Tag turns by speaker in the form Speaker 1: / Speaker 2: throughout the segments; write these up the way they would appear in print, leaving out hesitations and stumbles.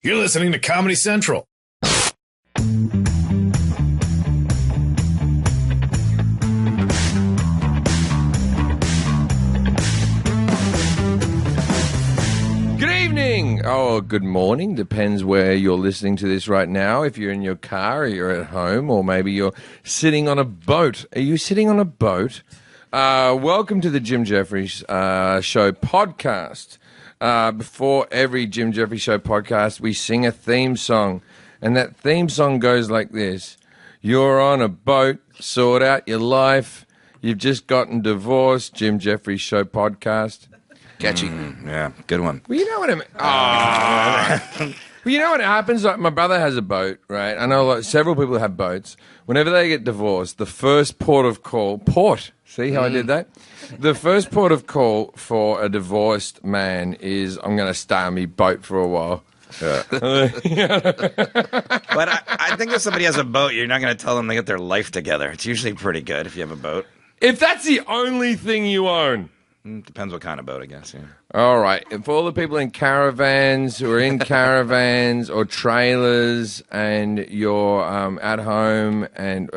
Speaker 1: You're listening to Comedy Central.
Speaker 2: Good evening. Oh, good morning. Depends where you're listening to this right now. If you're in your car or you're at home or maybe you're sitting on a boat. Are you sitting on a boat? Welcome to the Jim Jefferies Show podcast. Before every Jim Jefferies Show podcast, we sing a theme song. And that theme song goes like this. You're on a boat, sort out your life. You've just gotten divorced, Jim Jefferies Show podcast.
Speaker 3: Catchy.
Speaker 4: Yeah, good one.
Speaker 2: Well, you know what I mean? Well, you know what happens? Like, my brother has a boat, right? I know several people have boats. Whenever they get divorced, the first port of call... See how I did that? The first port of call for a divorced man is, I'm going to stay on my boat for a while.
Speaker 4: But I think if somebody has a boat, you're not going to tell them to get their life together. It's usually pretty good if you have a boat.
Speaker 2: If that's the only thing you own...
Speaker 4: Depends what kind of boat, I guess. Yeah.
Speaker 2: All right. And for all the people in caravans who are in caravans or trailers and you're at home and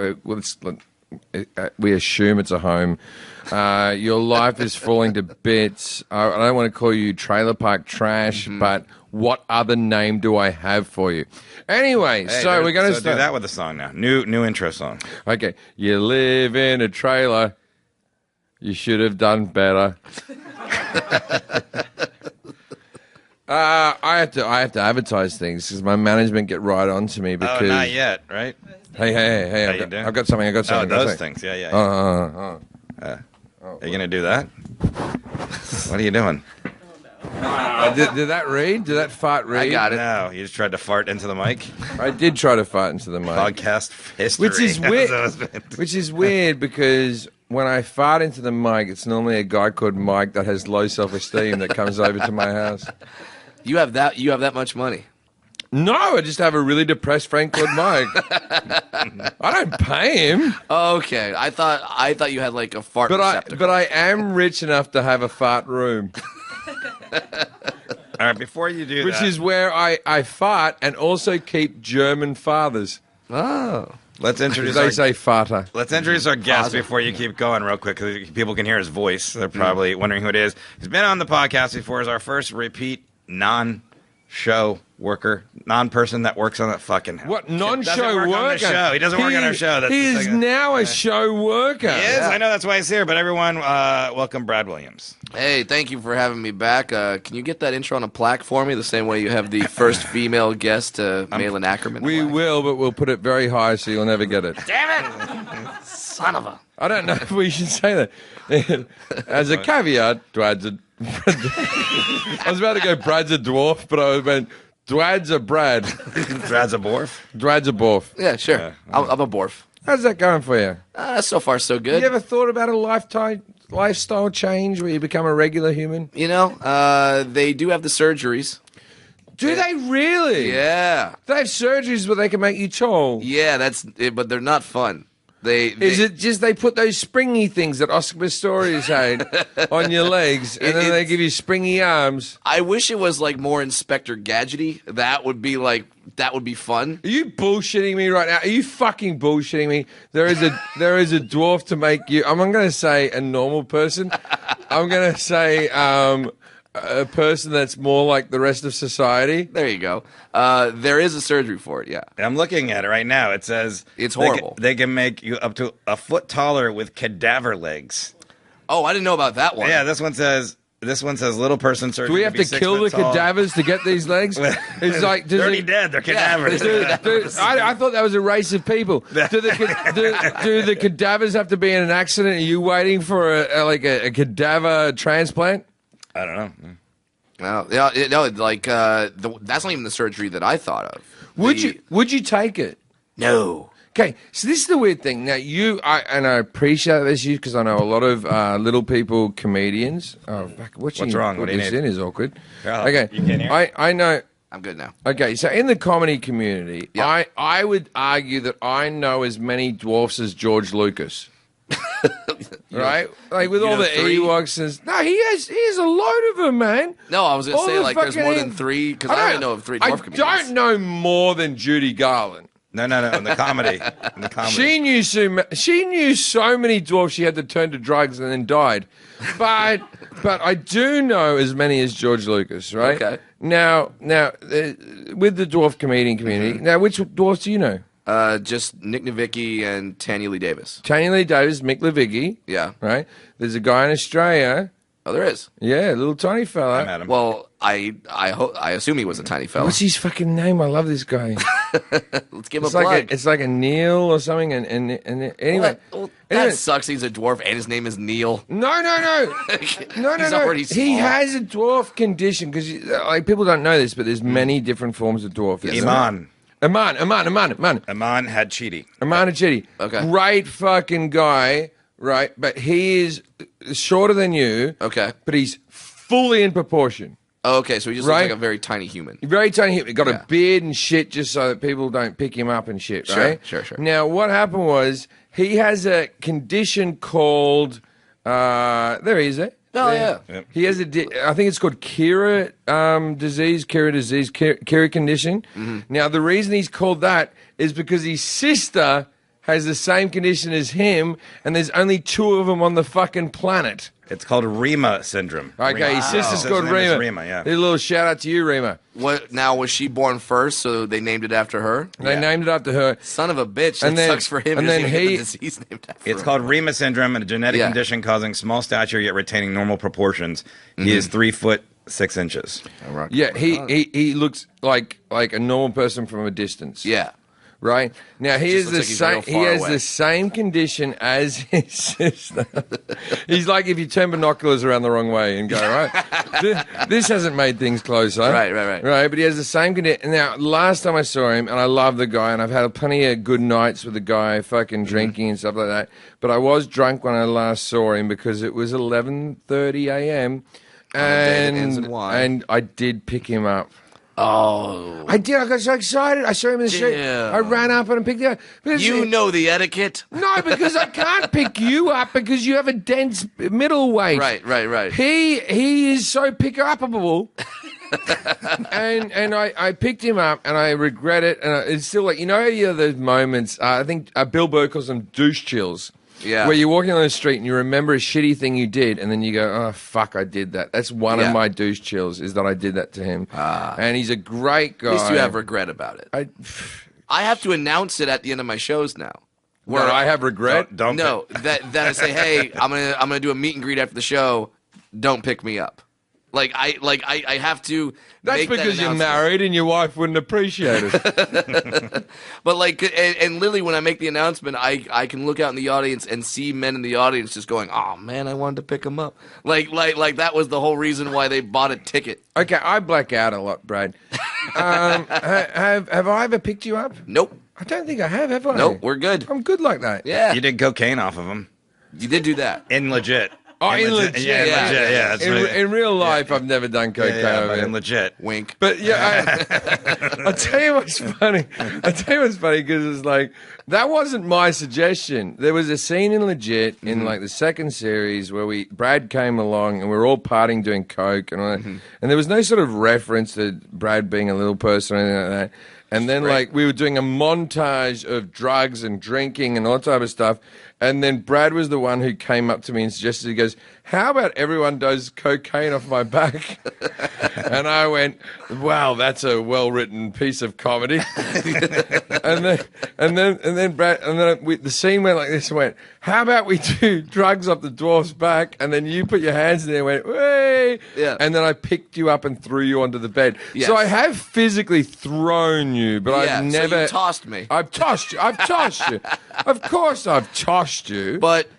Speaker 2: we assume it's a home, your life is falling to bits. I don't want to call you trailer park trash, but what other name do I have for you? Anyway, so we're going to
Speaker 4: do that with the song now. New intro song.
Speaker 2: Okay. You live in a trailer. You should have done better. I have to advertise things because my management get right on to me because...
Speaker 4: Oh, not yet, right?
Speaker 2: Hey, I've got something.
Speaker 4: Oh, those things. Yeah. Are you going to do that? What are you doing?
Speaker 2: Did that read? Did that fart read?
Speaker 3: I got it.
Speaker 4: No, you just tried to fart into the mic?
Speaker 2: I did try to fart into the mic.
Speaker 4: Podcast history.
Speaker 2: Which is weird. Which is weird because... when I fart into the mic, it's normally a guy called Mike that has low self-esteem that comes over to my house.
Speaker 3: You have that much money.
Speaker 2: No, I just have a really depressed friend called Mike. I don't pay him.
Speaker 3: Okay, I thought you had like a fart receptacle.
Speaker 2: But I am rich enough to have a fart room.
Speaker 4: All right, before you do
Speaker 2: Which is where I fart and also keep German fathers.
Speaker 3: Oh.
Speaker 4: Let's introduce
Speaker 2: say farter.
Speaker 4: Let's introduce our guest before you keep going real quick because people can hear his voice. They're probably wondering who it is. He's been on the podcast before. He's our first repeat non-show worker, non-person that works on that fucking house.
Speaker 2: What, non-show
Speaker 4: worker? On the show. He doesn't work on our show. That's
Speaker 2: he is now a show worker.
Speaker 4: He is. I know that's why he's here. But everyone, welcome Brad Williams.
Speaker 3: Hey, thank you for having me back. Can you get that intro on a plaque for me the same way you have the first female guest, Malin Ackerman?
Speaker 2: We will, but we'll put it very high so you'll never get it.
Speaker 3: Damn it! Son of a...
Speaker 2: I don't know if we should say that. As a caveat, Brad's a... I was about to go Brad's a dwarf, but I went... Dwad's a Brad.
Speaker 4: Brad's a borf?
Speaker 2: Dwad's a borf.
Speaker 3: Yeah, sure.
Speaker 4: Yeah.
Speaker 3: I'm a borf.
Speaker 2: How's that going for you?
Speaker 3: So far, so good.
Speaker 2: You ever thought about a lifestyle change where you become a regular human?
Speaker 3: You know, they do have the surgeries.
Speaker 2: Do they really?
Speaker 3: Yeah.
Speaker 2: They have surgeries where they can make you tall.
Speaker 3: Yeah, that's it, but they're not fun.
Speaker 2: Is it just they put ththose springy things that Oscar Pistorius had on your legs, and then they give you springy arms?
Speaker 3: I wish it was like more Inspector Gadgety. That would be fun.
Speaker 2: Are you bullshitting me right now? Are you fucking bullshitting me? There is a dwarf to make you. I'm not going to say a normal person. I'm going to say a person that's more like the rest of society.
Speaker 3: There you go. There is a surgery for it, yeah.
Speaker 4: I'm looking at it right now. It says...
Speaker 3: It's horrible.
Speaker 4: They can make you up to a foot taller with cadaver legs.
Speaker 3: Oh, I didn't know about that one.
Speaker 4: Yeah, this one says little person surgery.
Speaker 2: Do we have to kill the cadavers to get these legs? It's like...
Speaker 4: They're already dead. They're cadavers.
Speaker 2: I thought that was a race of people. Do the cadavers have to be in an accident? Are you waiting for a cadaver transplant?
Speaker 4: I don't know.
Speaker 3: No, that's not even the surgery that I thought of.
Speaker 2: Would you take it?
Speaker 3: No.
Speaker 2: Okay, so this is the weird thing. Now, I appreciate this because I know a lot of little people comedians. Oh, what's
Speaker 4: wrong? What do you
Speaker 2: this
Speaker 4: need?
Speaker 2: in is awkward.
Speaker 4: Okay, you can't hear?
Speaker 2: I know.
Speaker 3: I'm good now.
Speaker 2: Okay, so in the comedy community,
Speaker 3: Yep.
Speaker 2: I would argue that I know as many dwarfs as George Lucas. right? Like with all the
Speaker 3: 3?
Speaker 2: Ewoks and no, he has a load of them, man.
Speaker 3: No, I was gonna
Speaker 2: All
Speaker 3: say
Speaker 2: the
Speaker 3: like there's more than
Speaker 2: fucking-
Speaker 3: 3 because I only know of 3 dwarf comedians.
Speaker 2: I don't know more than Judy Garland.
Speaker 4: No, in the comedy. In the comedy.
Speaker 2: She knew so many dwarfs she had to turn to drugs and then died. But I do know as many as George Lucas, right?
Speaker 3: Okay.
Speaker 2: Now with the dwarf comedian community. Now, which dwarfs do you know?
Speaker 3: Just Nick Novicki and Tanya Lee Davis.
Speaker 2: Tanya Lee Davis, Mick Levicki.
Speaker 3: Yeah.
Speaker 2: Right? There's a guy in Australia.
Speaker 3: Oh, there is.
Speaker 2: Yeah, a little tiny fella.
Speaker 4: I met him.
Speaker 3: Well, I assume he was a tiny fella.
Speaker 2: What's his fucking name? I love this guy.
Speaker 3: Let's give him
Speaker 2: It's
Speaker 3: a
Speaker 2: like
Speaker 3: plug.
Speaker 2: it's like a Neil or something. And anyway,
Speaker 3: That
Speaker 2: anyway.
Speaker 3: sucks. He's a dwarf and his name is Neil.
Speaker 2: No.
Speaker 3: He's
Speaker 2: No.
Speaker 3: already
Speaker 2: He
Speaker 3: small.
Speaker 2: has a dwarf condition because like people don't know this, but there's many different forms of dwarf.
Speaker 3: Yes,
Speaker 4: Iman.
Speaker 2: Aman
Speaker 4: had Chidi.
Speaker 2: Achidi.
Speaker 3: Okay.
Speaker 2: Great fucking guy, right? But he is shorter than you.
Speaker 3: Okay.
Speaker 2: But he's fully in proportion.
Speaker 3: Oh, okay, so he just
Speaker 2: Right.
Speaker 3: looks like a very tiny human.
Speaker 2: Very tiny. He got
Speaker 3: Yeah.
Speaker 2: a beard and shit just so that people don't pick him up and shit, right?
Speaker 3: Sure.
Speaker 2: Now, what happened was he has a condition called, there he is there.
Speaker 3: Oh,
Speaker 2: There.
Speaker 3: yeah.
Speaker 4: Yep.
Speaker 2: He has I think it's called Kira disease, Kira condition.
Speaker 3: Mm-hmm.
Speaker 2: Now, the reason he's called that is because his sister has the same condition as him, and there's only 2 of them on the fucking planet.
Speaker 4: It's called Rima syndrome.
Speaker 2: Okay, his sister's
Speaker 4: His
Speaker 2: called
Speaker 4: name is
Speaker 2: Rima.
Speaker 4: Rima, yeah.
Speaker 2: A little shout out to you, Rima.
Speaker 3: What now? Was she born first, so they named it after her?
Speaker 2: They
Speaker 4: Yeah.
Speaker 2: named it after her.
Speaker 3: Son of a bitch. That
Speaker 2: And then-
Speaker 3: sucks for him.
Speaker 2: and
Speaker 3: He doesn't
Speaker 2: then
Speaker 3: even get
Speaker 2: he-
Speaker 3: the disease named after
Speaker 4: It's
Speaker 3: him.
Speaker 4: called Rima syndrome, a genetic
Speaker 3: Yeah.
Speaker 4: condition causing small stature yet retaining normal proportions. He
Speaker 2: Mm-hmm.
Speaker 4: is 3 foot 6 inches.
Speaker 2: Yeah, he looks like a normal person from a distance.
Speaker 3: Yeah.
Speaker 2: Right? Now he
Speaker 3: Just
Speaker 2: is the
Speaker 3: looks like he's
Speaker 2: same
Speaker 3: real
Speaker 2: he
Speaker 3: far
Speaker 2: has
Speaker 3: away.
Speaker 2: the same condition as his sister. He's like if you turn binoculars around the wrong way and go, right, this hasn't made things closer.
Speaker 3: Right.
Speaker 2: Right, but he has the same condition. Now, last time I saw him, and I love the guy, and I've had plenty of good nights with the guy, fucking drinking and stuff like that, but I was drunk when I last saw him because it was 11:30 a.m.
Speaker 3: day that ends in Y.
Speaker 2: And I did pick him up.
Speaker 3: Oh.
Speaker 2: I did. I got so excited. I saw him in the street.
Speaker 3: Damn.
Speaker 2: I ran up and picked him up. Because
Speaker 3: You know the etiquette.
Speaker 2: No, because I can't pick you up because you have a dense middleweight.
Speaker 3: Right.
Speaker 2: He is so pick-upable. and I picked him up and I regret it. And it's still like, those moments, I think Bill Burr calls them douche chills.
Speaker 3: Yeah.
Speaker 2: Where you're walking on the street and you remember a shitty thing you did, and then you go, "Oh fuck, I did that." That's one
Speaker 3: Yeah.
Speaker 2: of my douche chills is that I did that to him. And he's a great guy.
Speaker 3: At least you have regret about it. I have to announce it at the end of my shows now.
Speaker 2: Where I have regret.
Speaker 4: Don't
Speaker 3: No, that I say, hey, I'm gonna do a meet and greet after the show. Don't pick me up. I have to.
Speaker 2: That's
Speaker 3: make that
Speaker 2: because you're
Speaker 3: announcement.
Speaker 2: married and your wife wouldn't appreciate it.
Speaker 3: But and literally when I make the announcement, I can look out in the audience and see men in the audience just going, "Oh man, I wanted to pick him up." Like that was the whole reason why they bought a ticket.
Speaker 2: Okay, I black out a lot, Brad. Have I ever picked you up?
Speaker 3: Nope.
Speaker 2: I don't think I have I?
Speaker 3: Nope. We're good.
Speaker 2: I'm good like that.
Speaker 3: Yeah.
Speaker 4: You did cocaine off of him.
Speaker 3: You did do that.
Speaker 4: In legit.
Speaker 2: Oh, in legit.
Speaker 4: Yeah, in
Speaker 3: Yeah.
Speaker 4: legit. Yeah, that's really,
Speaker 2: In real life, I've never done cocaine.
Speaker 4: yeah, but
Speaker 2: over
Speaker 4: in
Speaker 2: it.
Speaker 4: legit.
Speaker 3: Wink.
Speaker 2: But yeah, I'll tell you what's funny. Because it's like, that wasn't my suggestion. There was a scene in Legit in like the second series where Brad came along and we were all partying doing coke and all that. And there was no sort of reference to Brad being a little person or anything like that. And then like we were doing a montage of drugs and drinking and all that type of stuff. And then Brad was the one who came up to me and suggested, he goes, "How about everyone does cocaine off my back?" And I went, "Wow, that's a well-written piece of comedy." and then Brad, the scene went like this. Went, "How about we do drugs off the dwarf's back?" And then you put your hands in there and went, "Way!"
Speaker 3: Yeah.
Speaker 2: And then I picked you up and threw you onto the bed.
Speaker 3: Yes.
Speaker 2: So I have physically thrown you, but
Speaker 3: Yeah,
Speaker 2: I've
Speaker 3: so
Speaker 2: never
Speaker 3: you tossed me.
Speaker 2: I've tossed you. I've tossed you. Of course, I've tossed you.
Speaker 3: But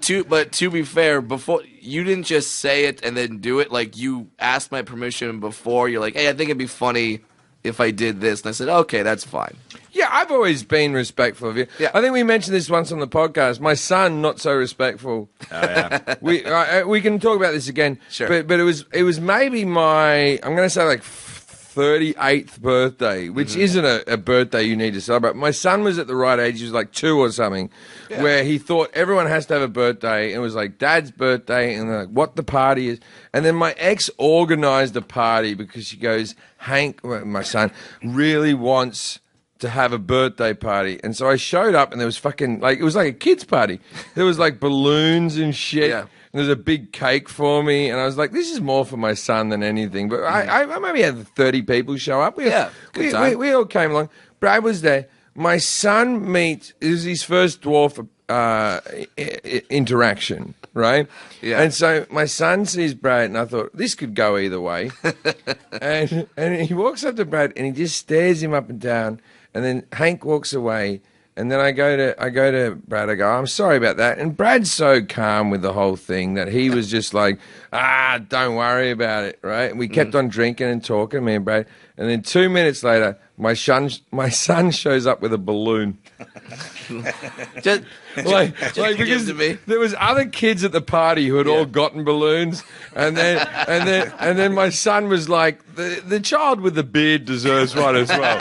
Speaker 3: to be fair, before you didn't just say it and then do it. Like you asked my permission before. You're like, "Hey, I think it'd be funny if I did this," and I said, "Okay, that's fine."
Speaker 2: Yeah, I've always been respectful of you.
Speaker 3: Yeah.
Speaker 2: I think we mentioned this once on the podcast. My son, not so respectful.
Speaker 4: Oh, yeah.
Speaker 2: We can talk about this again.
Speaker 3: Sure.
Speaker 2: But it was maybe my, I'm going to say like 38th birthday, which isn't a birthday you need to celebrate. My son was at the right age. He was like 2 or something, where he thought everyone has to have a birthday. And it was like Dad's birthday and like what the party is. And then my ex organized a party because she goes, Hank, my son, really wants to have a birthday party. And so I showed up and there was fucking, like, it was like a kid's party. There was like balloons and shit.
Speaker 3: Yeah.
Speaker 2: And there was a big cake for me. And I was like, this is more for my son than anything. But I maybe had 30 people show up.
Speaker 3: Good time.
Speaker 2: We all came along. Brad was there. My son it was his first dwarf interaction, right?
Speaker 3: Yeah.
Speaker 2: And so my son sees Brad, and I thought, this could go either way. and he walks up to Brad, and he just stares him up and down. And then Hank walks away, and then I go to Brad. I go, I'm sorry about that. And Brad's so calm with the whole thing that he was just like, don't worry about it, right? And we kept on drinking and talking, me and Brad. And then 2 minutes later, my son shows up with a balloon.
Speaker 3: Just
Speaker 2: Because
Speaker 3: to me.
Speaker 2: there was other kids at the party who had all gotten balloons, and then my son was like, the child with the beard deserves one as well.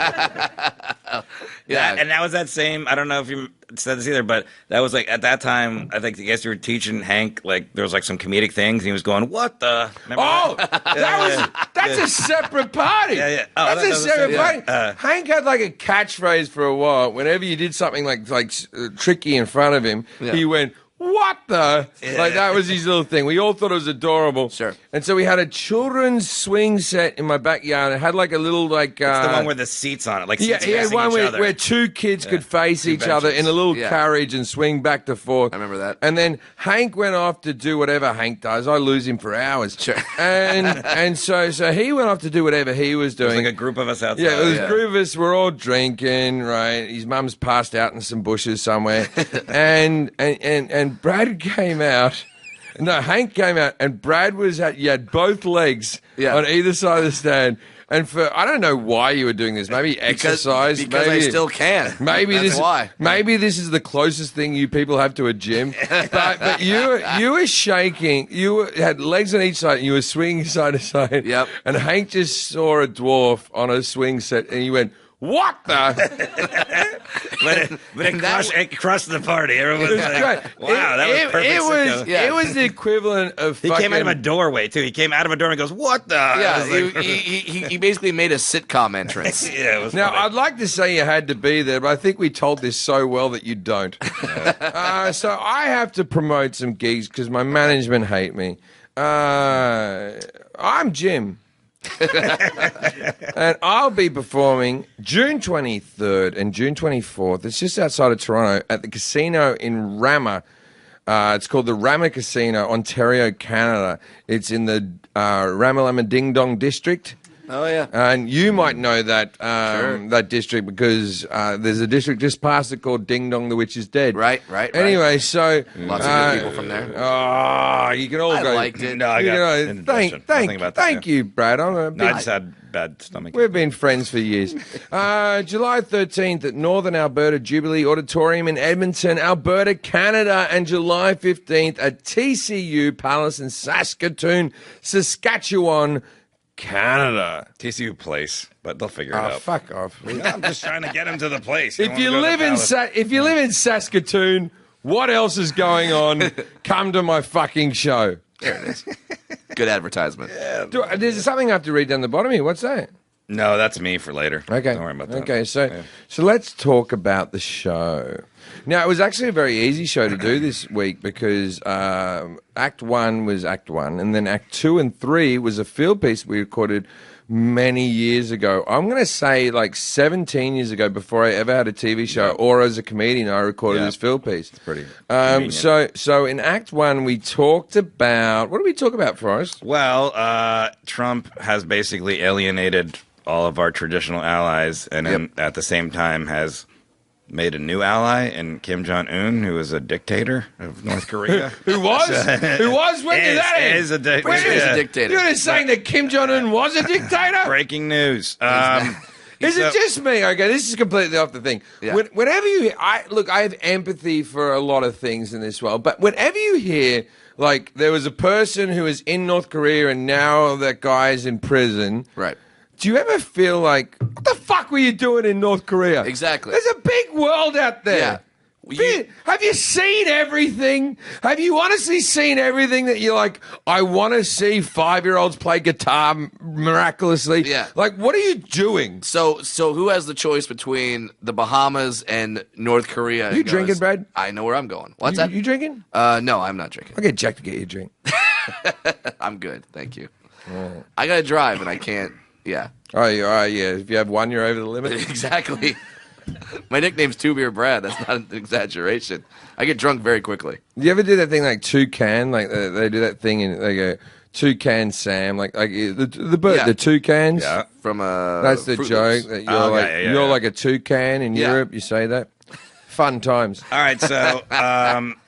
Speaker 3: Yeah.
Speaker 4: And that was that same, I don't know if you said this either, but that was like, at that time, I think, I guess you were teaching Hank, like, there was like some comedic things, and he was going, what the? Remember that?
Speaker 2: That's a separate party.
Speaker 4: Yeah. Oh,
Speaker 2: That's
Speaker 4: that
Speaker 2: a
Speaker 4: was
Speaker 2: separate
Speaker 4: the
Speaker 2: party. Hank had like a catchphrase for a while. Whenever you did something like tricky in front of him, he went, what the? Like, that was his little thing. We all thought it was adorable.
Speaker 3: Sure.
Speaker 2: And so we had a children's swing set in my backyard. It had like a little, like...
Speaker 4: It's the one with the seats on it, like
Speaker 2: yeah,
Speaker 4: seats
Speaker 2: he had
Speaker 4: facing
Speaker 2: one
Speaker 4: each other.
Speaker 2: where 2 kids could face each
Speaker 4: benches.
Speaker 2: other in a little
Speaker 3: Yeah.
Speaker 2: carriage and swing back to forth.
Speaker 3: I remember that.
Speaker 2: And then Hank went off to do whatever Hank does. I lose him for hours.
Speaker 3: Sure.
Speaker 2: And so he went off to do whatever he was
Speaker 4: There was
Speaker 2: doing.
Speaker 4: like a group of us outside.
Speaker 2: Yeah, it was a group of us. We're all drinking, right? His mum's passed out in some bushes somewhere, and Brad came out. No, Hank came out, and Brad you had both legs on either side of the stand. And I don't know why you were doing this. Maybe exercise.
Speaker 3: Because
Speaker 2: maybe,
Speaker 3: I still can.
Speaker 2: Maybe
Speaker 3: That's why.
Speaker 2: Maybe this is the closest thing you people have to a gym. But you were shaking. You had legs on each side, and you were swinging side to side.
Speaker 3: Yep.
Speaker 2: And Hank just saw a dwarf on a swing set, and he went, what the?
Speaker 4: but it crushed the party. Everyone was like,
Speaker 2: Great.
Speaker 4: wow, that was perfect.
Speaker 2: It was the equivalent of
Speaker 4: He came out of a doorway, too. He came out of a door and goes, what the?
Speaker 3: Yeah,
Speaker 4: I was like,
Speaker 3: he basically made a sitcom entrance.
Speaker 4: yeah, it was
Speaker 2: Now,
Speaker 4: funny.
Speaker 2: I'd like to say you had to be there, but I think we told this so well that you don't. So I have to promote some gigs because my management hate me. I'm Jim. And I'll be performing June 23rd and June 24th. It's just outside of Toronto at the casino in Rama. It's called the Rama Casino, Ontario, Canada. It's in the Ramalama Ding Dong district.
Speaker 3: Oh, yeah.
Speaker 2: And you might know that that district because there's a district just past it called Ding Dong, the Witch is Dead.
Speaker 3: Right.
Speaker 2: Anyway, so...
Speaker 3: Lots of good people from there.
Speaker 2: Oh, you can all
Speaker 3: I
Speaker 2: go...
Speaker 3: liked it.
Speaker 4: No, I got indigestion. Nothing about that,
Speaker 2: Thank you, Brad. I'm a
Speaker 4: No, I
Speaker 2: big
Speaker 4: just had bad stomach.
Speaker 2: We've been friends for years. July 13th at Northern Alberta Jubilee Auditorium in Edmonton, Alberta, Canada, and July 15th at TCU Palace in Saskatoon, Saskatchewan, Canada.
Speaker 4: TCU place, but they'll figure it
Speaker 2: Oh,
Speaker 4: out.
Speaker 2: fuck off.
Speaker 4: I'm just trying to get him to the place.
Speaker 2: If you live in Saskatoon, what else is going on? Come to my fucking show.
Speaker 3: There it is. Good advertisement.
Speaker 2: There's something I have to read down the bottom here. What's that?
Speaker 4: No, that's me for later.
Speaker 2: Okay.
Speaker 4: Don't worry about that.
Speaker 2: Okay, so let's talk about the show. Now, it was actually a very easy show to do this week because Act 1 was Act 1, and then Act 2 and 3 was a field piece we recorded many years ago. I'm going to say like 17 years ago before I ever had a TV show or as a comedian, I recorded this field piece. It's
Speaker 4: pretty
Speaker 2: so in Act 1, we talked about... What did we talk about, Forrest?
Speaker 4: Well, Trump has basically alienated all of our traditional allies, and then at the same time has made a new ally in Kim Jong-un, who is a dictator of North Korea.
Speaker 2: Who was? Who was? When did that end?
Speaker 4: Is a dictator.
Speaker 3: When is a dictator?
Speaker 2: You're just saying that Kim Jong-un was a dictator?
Speaker 4: Breaking news.
Speaker 2: Is it just me? Okay, this is completely off the thing.
Speaker 3: Yeah.
Speaker 2: Whenever you, I have empathy for a lot of things in this world, but whenever you hear like there was a person who was in North Korea and now that guy's in prison,
Speaker 3: Right.
Speaker 2: do you ever feel like, what the fuck were you doing in North Korea?
Speaker 3: Exactly.
Speaker 2: There's a big world out there.
Speaker 3: Yeah.
Speaker 2: Have you seen everything? Have you honestly seen everything that you're like, I want to see 5-year-olds play guitar miraculously?
Speaker 3: Yeah.
Speaker 2: Like, what are you doing?
Speaker 3: So who has the choice between the Bahamas and North Korea?
Speaker 2: You drinking, Brad?
Speaker 3: I know where I'm going. What's that?
Speaker 2: You drinking?
Speaker 3: No, I'm not drinking.
Speaker 2: I'll get Jack to get you a drink.
Speaker 3: I'm good. Thank you. I got to drive and I can't. Yeah.
Speaker 2: All right, yeah. If you have one, you're over the limit.
Speaker 3: Exactly. My nickname's Two Beer Brad. That's not an exaggeration. I get drunk very quickly.
Speaker 2: You ever do that thing like toucan? Like they do that thing and they go toucan Sam, like the bird,
Speaker 3: Yeah.
Speaker 2: the toucans.
Speaker 4: Yeah.
Speaker 3: From
Speaker 2: That's the
Speaker 3: Fruit
Speaker 2: joke.
Speaker 3: Loops.
Speaker 2: That you're like a toucan in
Speaker 3: Yeah.
Speaker 2: Europe. You say that. Fun times.
Speaker 4: All right, so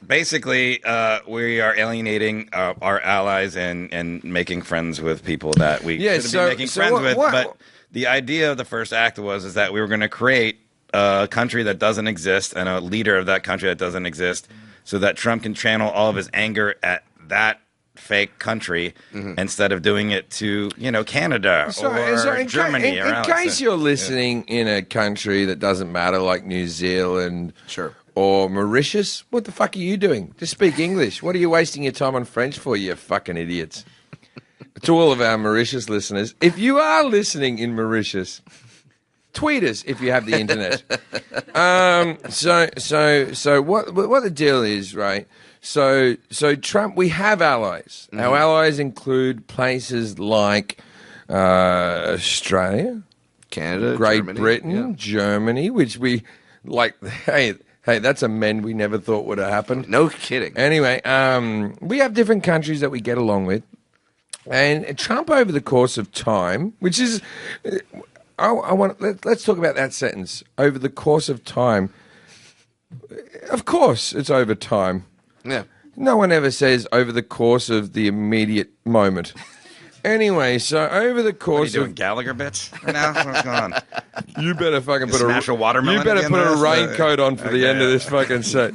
Speaker 4: basically, we are alienating our allies and making friends with people that we
Speaker 2: Yeah,
Speaker 4: shouldn't be making friends with.
Speaker 2: what-
Speaker 4: But the idea of the first act is that we were going to create a country that doesn't exist and a leader of that country that doesn't exist, so that Trump can channel all of his anger at that fake country instead of doing it to Canada or Germany.
Speaker 2: In case you're listening in a country that doesn't matter, like New Zealand,
Speaker 3: Sure.
Speaker 2: or Mauritius, what the fuck are you doing? Just speak English. What are you wasting your time on French for, you fucking idiots? To all of our Mauritius listeners, if you are listening in Mauritius, tweet us if you have the internet. So what the deal is, right? So Trump, we have allies. Our allies include places like Australia,
Speaker 3: Canada,
Speaker 2: Great
Speaker 3: Germany.
Speaker 2: Britain, Germany, which we like. Hey, that's a mend we never thought would have happened.
Speaker 3: No kidding.
Speaker 2: Anyway, we have different countries that we get along with. And Trump, over the course of time, which is, let's talk about that sentence. Over the course of time, of course, it's over time.
Speaker 3: Yeah.
Speaker 2: No one ever says over the course of the immediate moment. Anyway, so over the
Speaker 4: What are you
Speaker 2: course
Speaker 4: doing,
Speaker 2: of,
Speaker 4: Gallagher bits right now? What's going on?
Speaker 2: you better fucking put
Speaker 4: Smash a watermelon
Speaker 2: you better
Speaker 4: again,
Speaker 2: put a
Speaker 4: Russ?
Speaker 2: raincoat on for the
Speaker 4: Okay.
Speaker 2: end of this fucking set.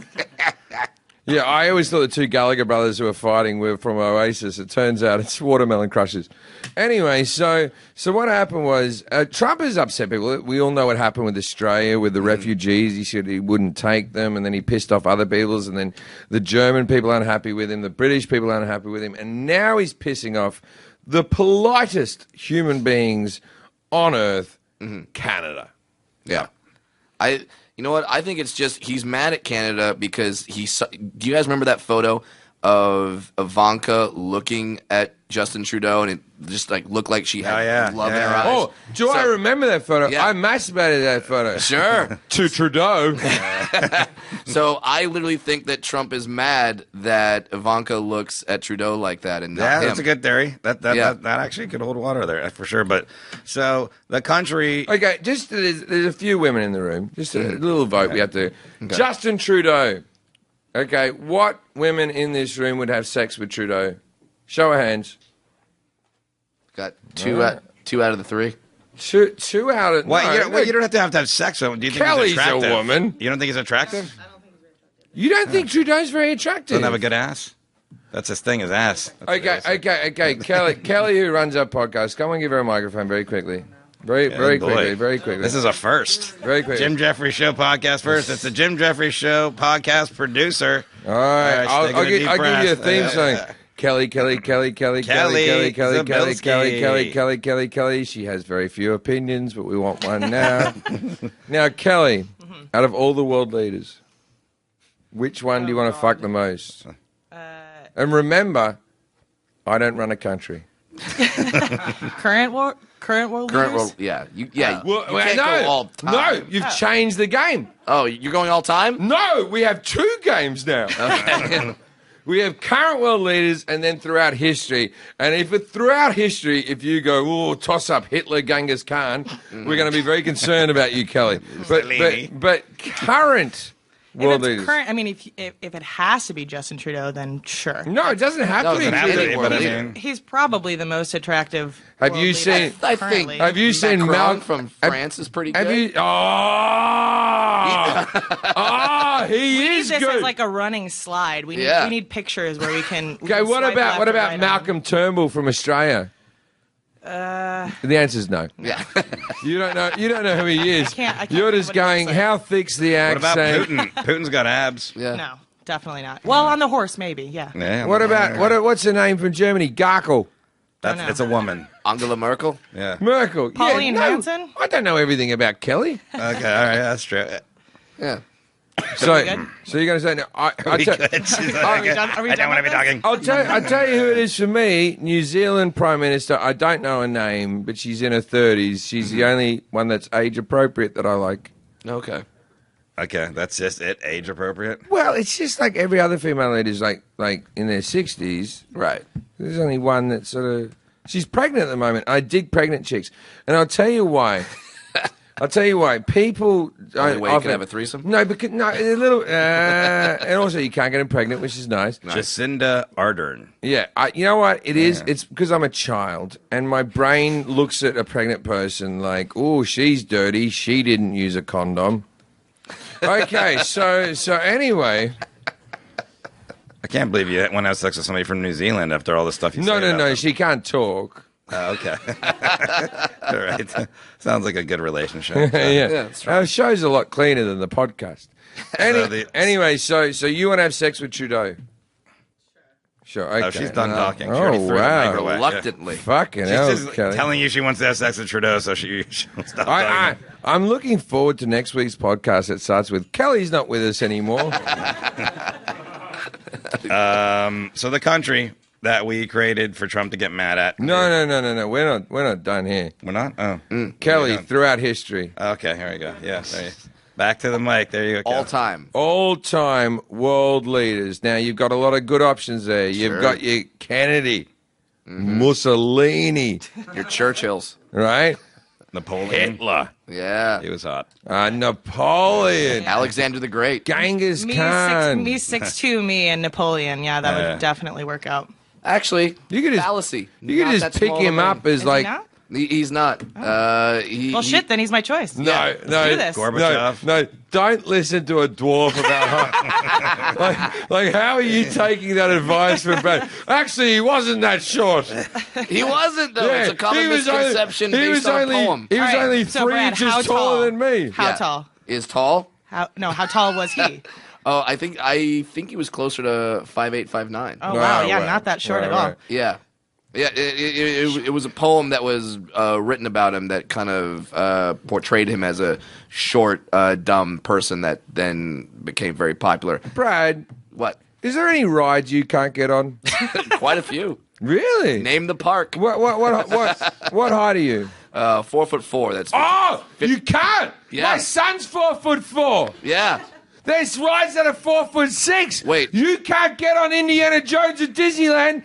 Speaker 2: Yeah, I always thought the two Gallagher brothers who were fighting were from Oasis. It turns out it's watermelon crushers. Anyway, so what happened was Trump is upset people. We all know what happened with Australia, with the refugees. He said he wouldn't take them, and then he pissed off other peoples, and then the German people aren't happy with him, the British people aren't happy with him, and now he's pissing off the politest human beings on earth, Canada.
Speaker 3: Yeah. You know what? I think it's just he's mad at Canada because do you guys remember that photo of Ivanka looking at Justin Trudeau and it just like looked like she had love in her eyes?
Speaker 2: Oh, do I remember that photo?
Speaker 3: Yeah.
Speaker 2: I masturbated that photo.
Speaker 3: Sure.
Speaker 2: To Trudeau.
Speaker 3: So I literally think that Trump is mad that Ivanka looks at Trudeau like that and not
Speaker 4: Yeah,
Speaker 3: him.
Speaker 4: that's a good theory. That
Speaker 3: Yeah.
Speaker 4: actually could hold water there for sure. But so the country.
Speaker 2: Okay, just there's a few women in the room. Just a little vote we have to. Justin Trudeau. Okay, what women in this room would have sex with Trudeau? Show of hands.
Speaker 3: Got two out of the three.
Speaker 2: Two out of.
Speaker 4: Well,
Speaker 2: no,
Speaker 4: you don't have to have sex with him. Do you think
Speaker 2: Kelly's
Speaker 4: he's
Speaker 2: a
Speaker 4: attractive?
Speaker 2: woman.
Speaker 4: You don't think he's attractive?
Speaker 2: You don't think Trudeau's very attractive?
Speaker 4: Doesn't have a good ass. That's his thing, his ass. That's
Speaker 2: Okay. Kelly, who runs our podcast, come and give her a microphone very quickly. Very quickly.
Speaker 4: This is a first.
Speaker 2: Very quickly.
Speaker 4: Jim Jefferies Show podcast first. It's the Jim Jefferies Show podcast producer.
Speaker 2: All right,
Speaker 4: All right,
Speaker 2: I'll give you a theme song. Kelly. She has very few opinions, but we want one now. Now, Kelly, out of all the world leaders, which one do you want to fuck the most? And remember, I don't run a country.
Speaker 5: Current world leaders?
Speaker 3: Yeah. You can't
Speaker 2: no,
Speaker 3: go all time.
Speaker 2: no, you've changed the game.
Speaker 3: Oh, you're going all time?
Speaker 2: No, we have two games now.
Speaker 3: Okay.
Speaker 2: We have current world leaders and then throughout history. And throughout history, if you go, toss up Hitler, Genghis Khan, we're going to be very concerned about you, Kelly. But current world
Speaker 5: If it's
Speaker 2: leaders.
Speaker 5: current, I mean, if it has to be Justin Trudeau, then sure.
Speaker 2: No, it doesn't have to be.
Speaker 3: doesn't have to be,
Speaker 2: Trudeau.
Speaker 3: but I
Speaker 4: mean-
Speaker 5: He's probably the most attractive.
Speaker 2: Have
Speaker 5: world
Speaker 2: you
Speaker 5: leader
Speaker 2: seen-
Speaker 3: I think.
Speaker 5: currently.
Speaker 2: Have you seen
Speaker 3: Macron
Speaker 2: Mal
Speaker 3: from France is pretty good.
Speaker 2: Have you? He
Speaker 5: We need
Speaker 2: is
Speaker 5: this
Speaker 2: good.
Speaker 5: as like a running slide. We need pictures where we can.
Speaker 2: Okay, what about Malcolm Turnbull from Australia? The answer is no.
Speaker 3: Yeah.
Speaker 2: You don't know. You don't know who he is.
Speaker 5: I can't
Speaker 2: You're
Speaker 5: think
Speaker 2: just
Speaker 5: what he
Speaker 2: going.
Speaker 5: looks like.
Speaker 2: How thick's the
Speaker 4: What about
Speaker 2: accent?
Speaker 4: Putin? Putin's got abs.
Speaker 3: Yeah.
Speaker 5: No, definitely not. Well, on the horse, maybe. Yeah.
Speaker 4: Yeah,
Speaker 2: What about what's the name from Germany? Garkel.
Speaker 4: That's
Speaker 5: no.
Speaker 4: it's a woman.
Speaker 3: Angela Merkel.
Speaker 4: Yeah.
Speaker 2: Merkel.
Speaker 5: Pauline
Speaker 2: no,
Speaker 5: Hanson?
Speaker 2: I don't know everything about Kelly.
Speaker 4: Okay. All right. That's true.
Speaker 3: Yeah.
Speaker 2: So,
Speaker 5: good?
Speaker 2: so you're going to say no?
Speaker 4: We could. She's like,
Speaker 5: Are we done? Are we
Speaker 4: I
Speaker 5: done
Speaker 4: don't want to
Speaker 5: with
Speaker 4: be
Speaker 5: this?
Speaker 4: talking.
Speaker 2: I'll tell you who it is for me. New Zealand Prime Minister. I don't know her name, but she's in her 30s. She's the only one that's age appropriate that I like.
Speaker 3: Okay.
Speaker 4: Okay, that's just it. Age appropriate.
Speaker 2: Well, it's just like every other female leader's like in their 60s.
Speaker 3: Right.
Speaker 2: There's only one that sort of. She's pregnant at the moment. I dig pregnant chicks, and I'll tell you why. I'll tell you why. People
Speaker 3: Only way you
Speaker 2: often
Speaker 3: can have a threesome.
Speaker 2: No, because no, a little, and also you can't get them pregnant, which is nice.
Speaker 4: Jacinda Ardern.
Speaker 2: Yeah, you know what it is? It's because I'm a child, and my brain looks at a pregnant person like, oh, she's dirty. She didn't use a condom. Okay, so anyway.
Speaker 4: I can't believe you went to have sex with somebody from New Zealand after all the stuff you
Speaker 2: No,
Speaker 4: say
Speaker 2: no,
Speaker 4: about
Speaker 2: no.
Speaker 4: them.
Speaker 2: She can't talk.
Speaker 4: Oh, okay. All right. Sounds like a good relationship.
Speaker 2: Yeah,
Speaker 3: that's right.
Speaker 2: Our show's a lot cleaner than the podcast.
Speaker 4: the-
Speaker 2: Anyway, so you want to have sex with Trudeau? Sure. Okay.
Speaker 4: Oh, she's done talking. She
Speaker 2: Oh,
Speaker 4: already threw the
Speaker 2: wow.
Speaker 4: mic away.
Speaker 3: Reluctantly.
Speaker 2: Fucking
Speaker 4: She's
Speaker 2: hell,
Speaker 4: just
Speaker 2: Kelly.
Speaker 4: telling you she wants to have sex with Trudeau, so she'll stop talking.
Speaker 2: I'm looking forward to next week's podcast. It starts with Kelly's not with us anymore.
Speaker 4: So the country that we created for Trump to get mad at.
Speaker 2: No. We're not done here.
Speaker 4: We're not? Oh.
Speaker 2: Kelly, throughout history,
Speaker 4: Okay, here we go. Yeah, there you back to the mic. There you go.
Speaker 3: All
Speaker 4: Kev.
Speaker 3: time.
Speaker 2: all-time world leaders. Now you've got a lot of good options there. You've
Speaker 3: Sure.
Speaker 2: got your Kennedy, Mussolini,
Speaker 3: Your Churchills.
Speaker 2: right?
Speaker 4: Napoleon.
Speaker 2: Hitler,
Speaker 3: Yeah.
Speaker 4: He was hot.
Speaker 2: Napoleon,
Speaker 3: Alexander the Great.
Speaker 2: Genghis
Speaker 5: Me
Speaker 2: Khan.
Speaker 5: 6'2", me and Napoleon. Yeah, that would definitely work out.
Speaker 3: Actually,
Speaker 2: You could just-
Speaker 3: fallacy.
Speaker 2: You could
Speaker 3: Not
Speaker 2: just
Speaker 3: that
Speaker 2: pick
Speaker 3: small
Speaker 2: him
Speaker 3: of a
Speaker 2: up
Speaker 3: man.
Speaker 2: as
Speaker 5: Is he
Speaker 2: like
Speaker 5: not?
Speaker 3: He's not.
Speaker 5: Well, shit. Then he's my choice.
Speaker 2: no,
Speaker 5: Let's do this.
Speaker 4: Gorbachev.
Speaker 2: no. Don't listen to a dwarf about height. like how are you taking that advice from Brad? Actually, he wasn't that short.
Speaker 3: He wasn't though. It's a common
Speaker 2: he was
Speaker 3: misconception based on a poem.
Speaker 2: He was
Speaker 5: All right,
Speaker 2: only
Speaker 5: so
Speaker 2: 3
Speaker 5: Brad,
Speaker 2: inches
Speaker 5: how
Speaker 2: taller
Speaker 5: tall?
Speaker 2: than me.
Speaker 5: How
Speaker 3: Yeah.
Speaker 5: tall?
Speaker 3: Is tall?
Speaker 5: How tall was he?
Speaker 3: Oh, I think he was closer to 5'8", 5'9".
Speaker 5: Oh wow, yeah,
Speaker 2: right.
Speaker 5: not that short
Speaker 2: Right,
Speaker 5: at all.
Speaker 2: right.
Speaker 3: Yeah. Yeah, it was a poem that was written about him that kind of portrayed him as a short, dumb person that then became very popular.
Speaker 2: Brad,
Speaker 3: What?
Speaker 2: is there any rides you can't get on?
Speaker 3: Quite a few.
Speaker 2: Really?
Speaker 3: Name the park.
Speaker 2: What height are you?
Speaker 3: 4'4". That's
Speaker 2: Oh, you can't.
Speaker 3: Yeah.
Speaker 2: My son's 4'4".
Speaker 3: yeah.
Speaker 2: There's rides that are 4'6".
Speaker 3: Wait.
Speaker 2: You can't get on Indiana Jones at Disneyland.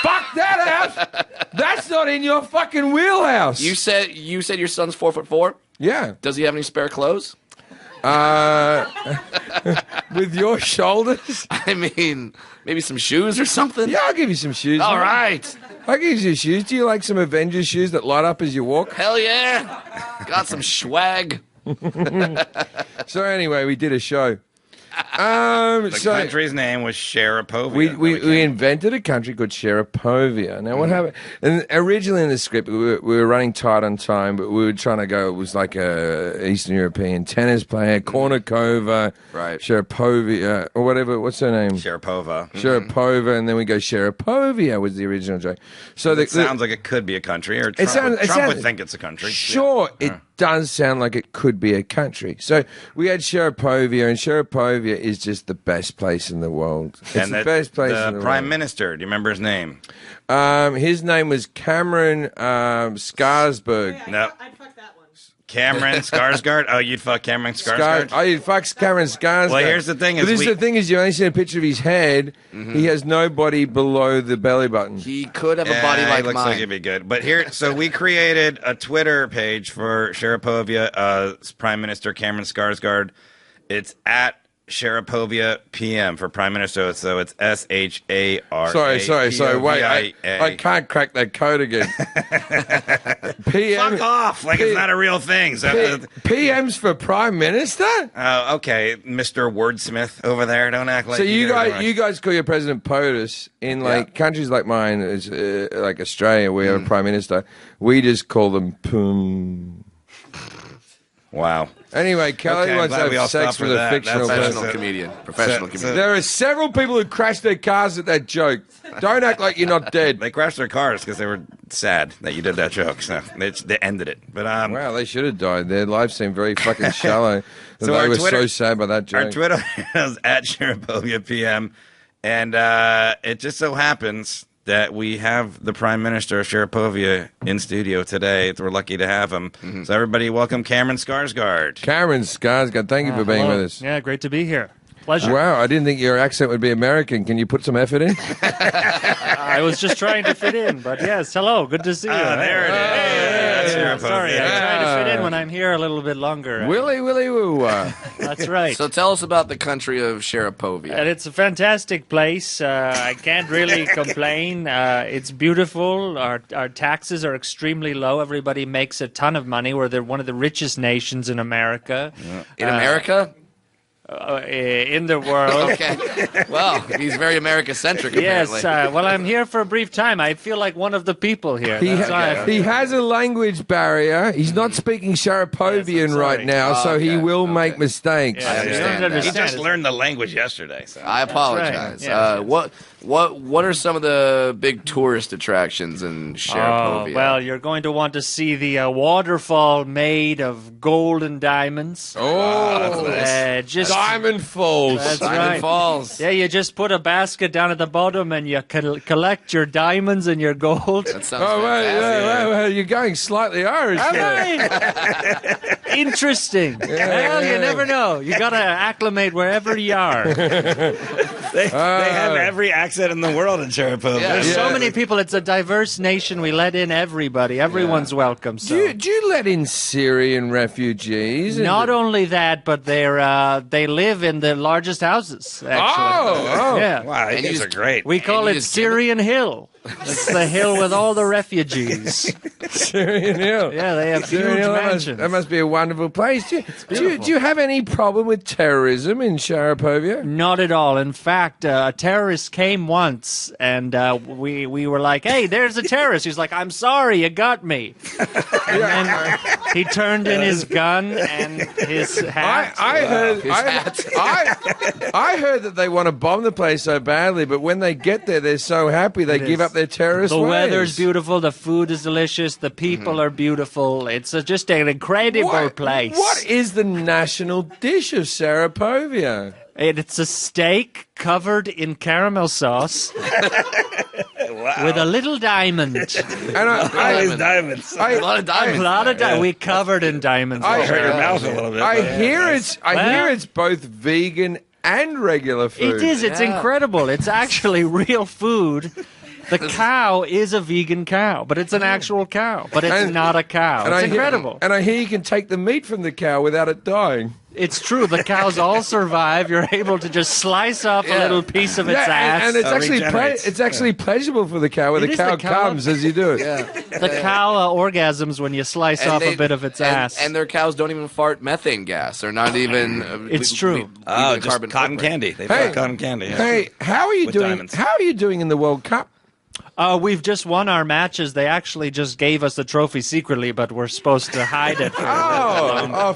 Speaker 2: Fuck that out. That's not in your fucking wheelhouse.
Speaker 3: You said your son's 4'4".
Speaker 2: Yeah.
Speaker 3: Does he have any spare clothes?
Speaker 2: With your shoulders?
Speaker 3: I mean, maybe some shoes or something.
Speaker 2: Yeah, I'll give you some shoes.
Speaker 3: All
Speaker 2: man.
Speaker 3: right.
Speaker 2: I'll give you some shoes. Do you like some Avengers shoes that light up as you walk?
Speaker 3: Hell yeah. Got some swag.
Speaker 2: So anyway, we did a show.
Speaker 4: The
Speaker 2: So
Speaker 4: country's name was Sharapovia.
Speaker 2: we invented a country called Sharapovia. Now what happened? And originally in the script we were running tight on time, but we were trying to go. It was like a Eastern European tennis player, Kornikova,
Speaker 3: Right.
Speaker 2: Sharapovia or whatever. What's her name?
Speaker 4: Sharapova.
Speaker 2: Sharapova, and then we go Sharapovia was the original joke. So
Speaker 4: It sounds like it could be a country, or Trump,
Speaker 2: sounds- it
Speaker 4: Trump
Speaker 2: sounds-
Speaker 4: would think it's a country.
Speaker 2: Sure, it does sound like it could be a country. So we had Sharapovia, and Sharapovia is just the best place in the world. It's
Speaker 4: And
Speaker 2: the best place
Speaker 4: the
Speaker 2: in the
Speaker 4: prime
Speaker 2: world.
Speaker 4: minister. Do you remember his name?
Speaker 2: His name was Cameron Skarsgård.
Speaker 4: No.
Speaker 5: I'd fuck that one.
Speaker 4: Cameron Skarsgård. Oh, you'd fuck Cameron Skarsgård.
Speaker 2: Oh, you fucks Cameron Skarsgård.
Speaker 4: Well, here's the thing
Speaker 2: But
Speaker 4: is
Speaker 2: the thing is, you only see a picture of his head. He has no body below the belly button.
Speaker 3: He could have a
Speaker 4: Yeah,
Speaker 3: body
Speaker 4: he
Speaker 3: like
Speaker 4: looks
Speaker 3: mine.
Speaker 4: like it'd be good. But here, so we created a Twitter page for Sharapovia, Prime Minister Cameron Skarsgård. It's at Sharapovia PM for Prime Minister. So it's SHAR.
Speaker 2: Sorry. Wait, I can't crack that code again. PM.
Speaker 4: Fuck off! Like it's not a real thing. So,
Speaker 2: PM's for Prime Minister.
Speaker 4: Okay, Mr. Wordsmith over there. Don't act like.
Speaker 2: So you guys call your president POTUS in countries like mine, is like Australia, we have a Prime Minister. We just call them PUM.
Speaker 4: Wow.
Speaker 2: Anyway, Kelly wants to have sex with a fictional
Speaker 3: comedian. Professional comedian.
Speaker 2: There are several people who crashed their cars at that joke. Don't act like you're not dead.
Speaker 4: They crashed their cars because they were sad that you did that joke. So they ended it. But
Speaker 2: wow, they should have died. Their lives seemed very fucking shallow. So they were so sad by that joke.
Speaker 4: Our Twitter is at Sharapovia PM. And it just so happens that we have the Prime Minister of Sharapovia in studio today. We're lucky to have him. Mm-hmm. So everybody welcome Cameron Skarsgård.
Speaker 2: Cameron Skarsgård, thank you for being with us.
Speaker 6: Yeah, great to be here. Pleasure.
Speaker 2: Wow, I didn't think your accent would be American. Can you put some effort in?
Speaker 6: I was just trying to fit in, but yes, hello, good to see you.
Speaker 4: There it is.
Speaker 6: Sorry, I try to fit in when I'm here a little bit longer.
Speaker 2: Willy woo.
Speaker 6: That's right.
Speaker 3: So tell us about the country of Sharapovia.
Speaker 6: And it's a fantastic place. I can't really complain. It's beautiful. Our taxes are extremely low. Everybody makes a ton of money. We're one of the richest nations in America.
Speaker 3: In America?
Speaker 6: In the world.
Speaker 3: Okay. Well, he's very America-centric, apparently.
Speaker 6: Yes. Well, I'm here for a brief time. I feel like one of the people here.
Speaker 2: He has a language barrier. He's not speaking Sharapovian right now, so he will make mistakes.
Speaker 6: Yeah,
Speaker 3: I understand that.
Speaker 4: He just learned the language yesterday. So.
Speaker 3: I apologize.
Speaker 6: Right. Yeah,
Speaker 3: what are some of the big tourist attractions in Sharapovia?
Speaker 6: Well, you're going to want to see the waterfall made of gold and diamonds.
Speaker 2: Oh,
Speaker 3: that's nice.
Speaker 2: Diamond Falls.
Speaker 6: That's
Speaker 3: Diamond
Speaker 6: right.
Speaker 3: Falls.
Speaker 6: Yeah, you just put a basket down at the bottom and you collect your diamonds and your gold.
Speaker 3: That sounds
Speaker 2: fantastic. Well, you're going slightly Irish.
Speaker 6: Am I? Interesting. Well, you never know. You got to acclimate wherever you are.
Speaker 4: They have every accent in the world in Sharapovia.
Speaker 3: Yeah.
Speaker 6: There's so many people. It's a diverse nation. We let in everybody. Everyone's welcome. So.
Speaker 2: Do you let in Syrian refugees?
Speaker 6: Not only that, but they live in the largest houses, actually.
Speaker 2: Oh.
Speaker 6: Yeah.
Speaker 4: Wow, you guys are great.
Speaker 6: We call it Syrian Hill. It's the hill with all the refugees.
Speaker 2: Syrian Hill.
Speaker 6: Yeah, they have huge
Speaker 2: Syrian Hill,
Speaker 6: mansions.
Speaker 2: that must be a wonderful place. Do you have any problem with terrorism in Sharapovia?
Speaker 6: Not at all. In fact, a terrorist came once, and we were like, "Hey, there's a terrorist." He's like, "I'm sorry, you got me." And then he turned in his gun and his hat.
Speaker 2: I heard that they want to bomb the place so badly, but when they get there, they're so happy they give up their terrorist
Speaker 6: The
Speaker 2: ways.
Speaker 6: weather's beautiful, the food is delicious, the people are beautiful. It's just an incredible place.
Speaker 2: What is the national dish of Sharapovia?
Speaker 6: It's a steak covered in caramel sauce with a little diamond.
Speaker 2: And I,
Speaker 4: diamonds.
Speaker 3: A lot of diamonds.
Speaker 6: A lot of diamonds. We covered in diamonds.
Speaker 2: I
Speaker 4: Hurt your mouth a little bit.
Speaker 2: I hear it's both vegan and regular food.
Speaker 6: It is. It's incredible. It's actually real food. The cow is a vegan cow, but it's an actual cow. But it's not a cow. It's incredible.
Speaker 2: And I hear you can take the meat from the cow without it dying.
Speaker 6: It's true. The cows all survive. You're able to just slice off a little piece of its ass.
Speaker 2: And it's actually it's actually pleasurable for the cow when the cow comes as you do it.
Speaker 3: Yeah.
Speaker 6: The cow orgasms when you slice off a bit of its ass.
Speaker 3: And their cows don't even fart methane gas. Or not even...
Speaker 6: It's true.
Speaker 4: Just cotton candy. They've got cotton candy. Yeah.
Speaker 2: Hey, how are you doing?
Speaker 4: Diamonds.
Speaker 2: How are you doing in the World Cup?
Speaker 6: We've just won our matches. They actually just gave us the trophy secretly, but we're supposed to hide it.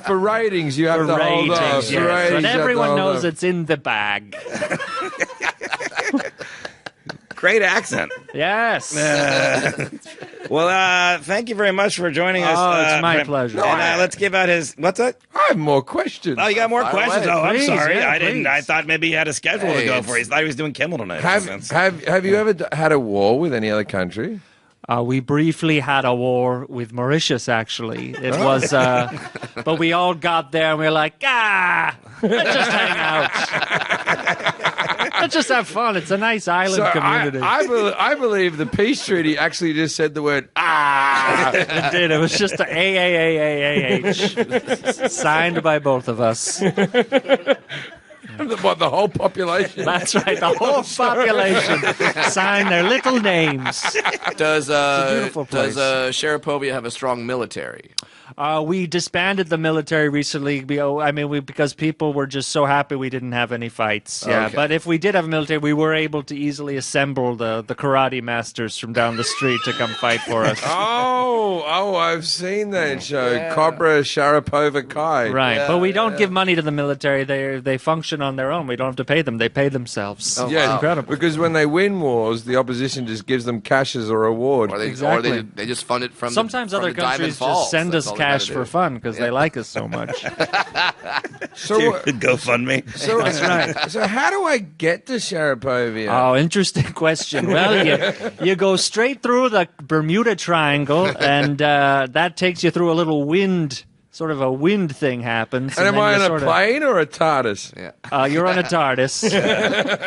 Speaker 2: For ratings, you have to hold on.
Speaker 6: Ratings, yes.
Speaker 2: Ratings,
Speaker 6: But everyone knows
Speaker 2: it.
Speaker 6: it's in the bag.
Speaker 4: Great accent.
Speaker 6: Yes.
Speaker 4: Well, thank you very much for joining us.
Speaker 6: It's my pleasure.
Speaker 4: And let's give out his... What's that?
Speaker 2: I have more questions.
Speaker 4: Oh, you got more questions?
Speaker 3: away.
Speaker 4: Oh, I'm
Speaker 6: Please,
Speaker 4: sorry.
Speaker 6: yeah,
Speaker 4: I didn't.
Speaker 6: please.
Speaker 4: I thought maybe he had a schedule to go for. He thought he was doing Kimmel tonight.
Speaker 2: Have you ever had a war with any other country?
Speaker 6: We briefly had a war with Mauritius, actually. It was, but we all got there and we were like, let's just hang out. Let's just have fun. It's a nice island community.
Speaker 2: I believe the peace treaty actually just said the word
Speaker 6: It did. It was just a AAAAAH signed by both of us.
Speaker 2: What, the whole population?
Speaker 6: That's right. The whole population sign their little names.
Speaker 3: Does
Speaker 6: beautiful place.
Speaker 3: Sharapovia have a strong military?
Speaker 6: We disbanded the military recently. Because people were just so happy we didn't have any fights. Yeah,
Speaker 3: Okay.
Speaker 6: but if we did have a military, we were able to easily assemble the karate masters from down the street to come fight for us.
Speaker 2: Oh, I've seen that show, Cobra Sharapova Kai.
Speaker 6: Right, but we don't give money to the military. They function on their own. We don't have to pay them. They pay themselves.
Speaker 3: Oh,
Speaker 2: Yeah,
Speaker 3: wow.
Speaker 6: incredible.
Speaker 2: Because when they win wars, the opposition just gives them cash as a reward.
Speaker 3: Or they,
Speaker 6: Exactly.
Speaker 3: they just fund it from
Speaker 6: Sometimes
Speaker 3: from
Speaker 6: other
Speaker 3: the Diamond
Speaker 6: countries
Speaker 3: Falls.
Speaker 6: just send
Speaker 3: That's
Speaker 6: us
Speaker 3: all they gotta
Speaker 6: cash
Speaker 3: do.
Speaker 6: for fun because they like us so much.
Speaker 2: So,
Speaker 4: GoFundMe.
Speaker 6: That's right.
Speaker 2: so how do I get to Sharapovia?
Speaker 6: Oh, interesting question. Well, you go straight through the Bermuda Triangle, and that takes you through a little wind. Sort of a wind thing happens.
Speaker 2: and am
Speaker 6: then
Speaker 2: I
Speaker 6: you
Speaker 2: on a
Speaker 6: sort of-
Speaker 2: plane or a TARDIS?
Speaker 3: Yeah.
Speaker 6: You're on a TARDIS.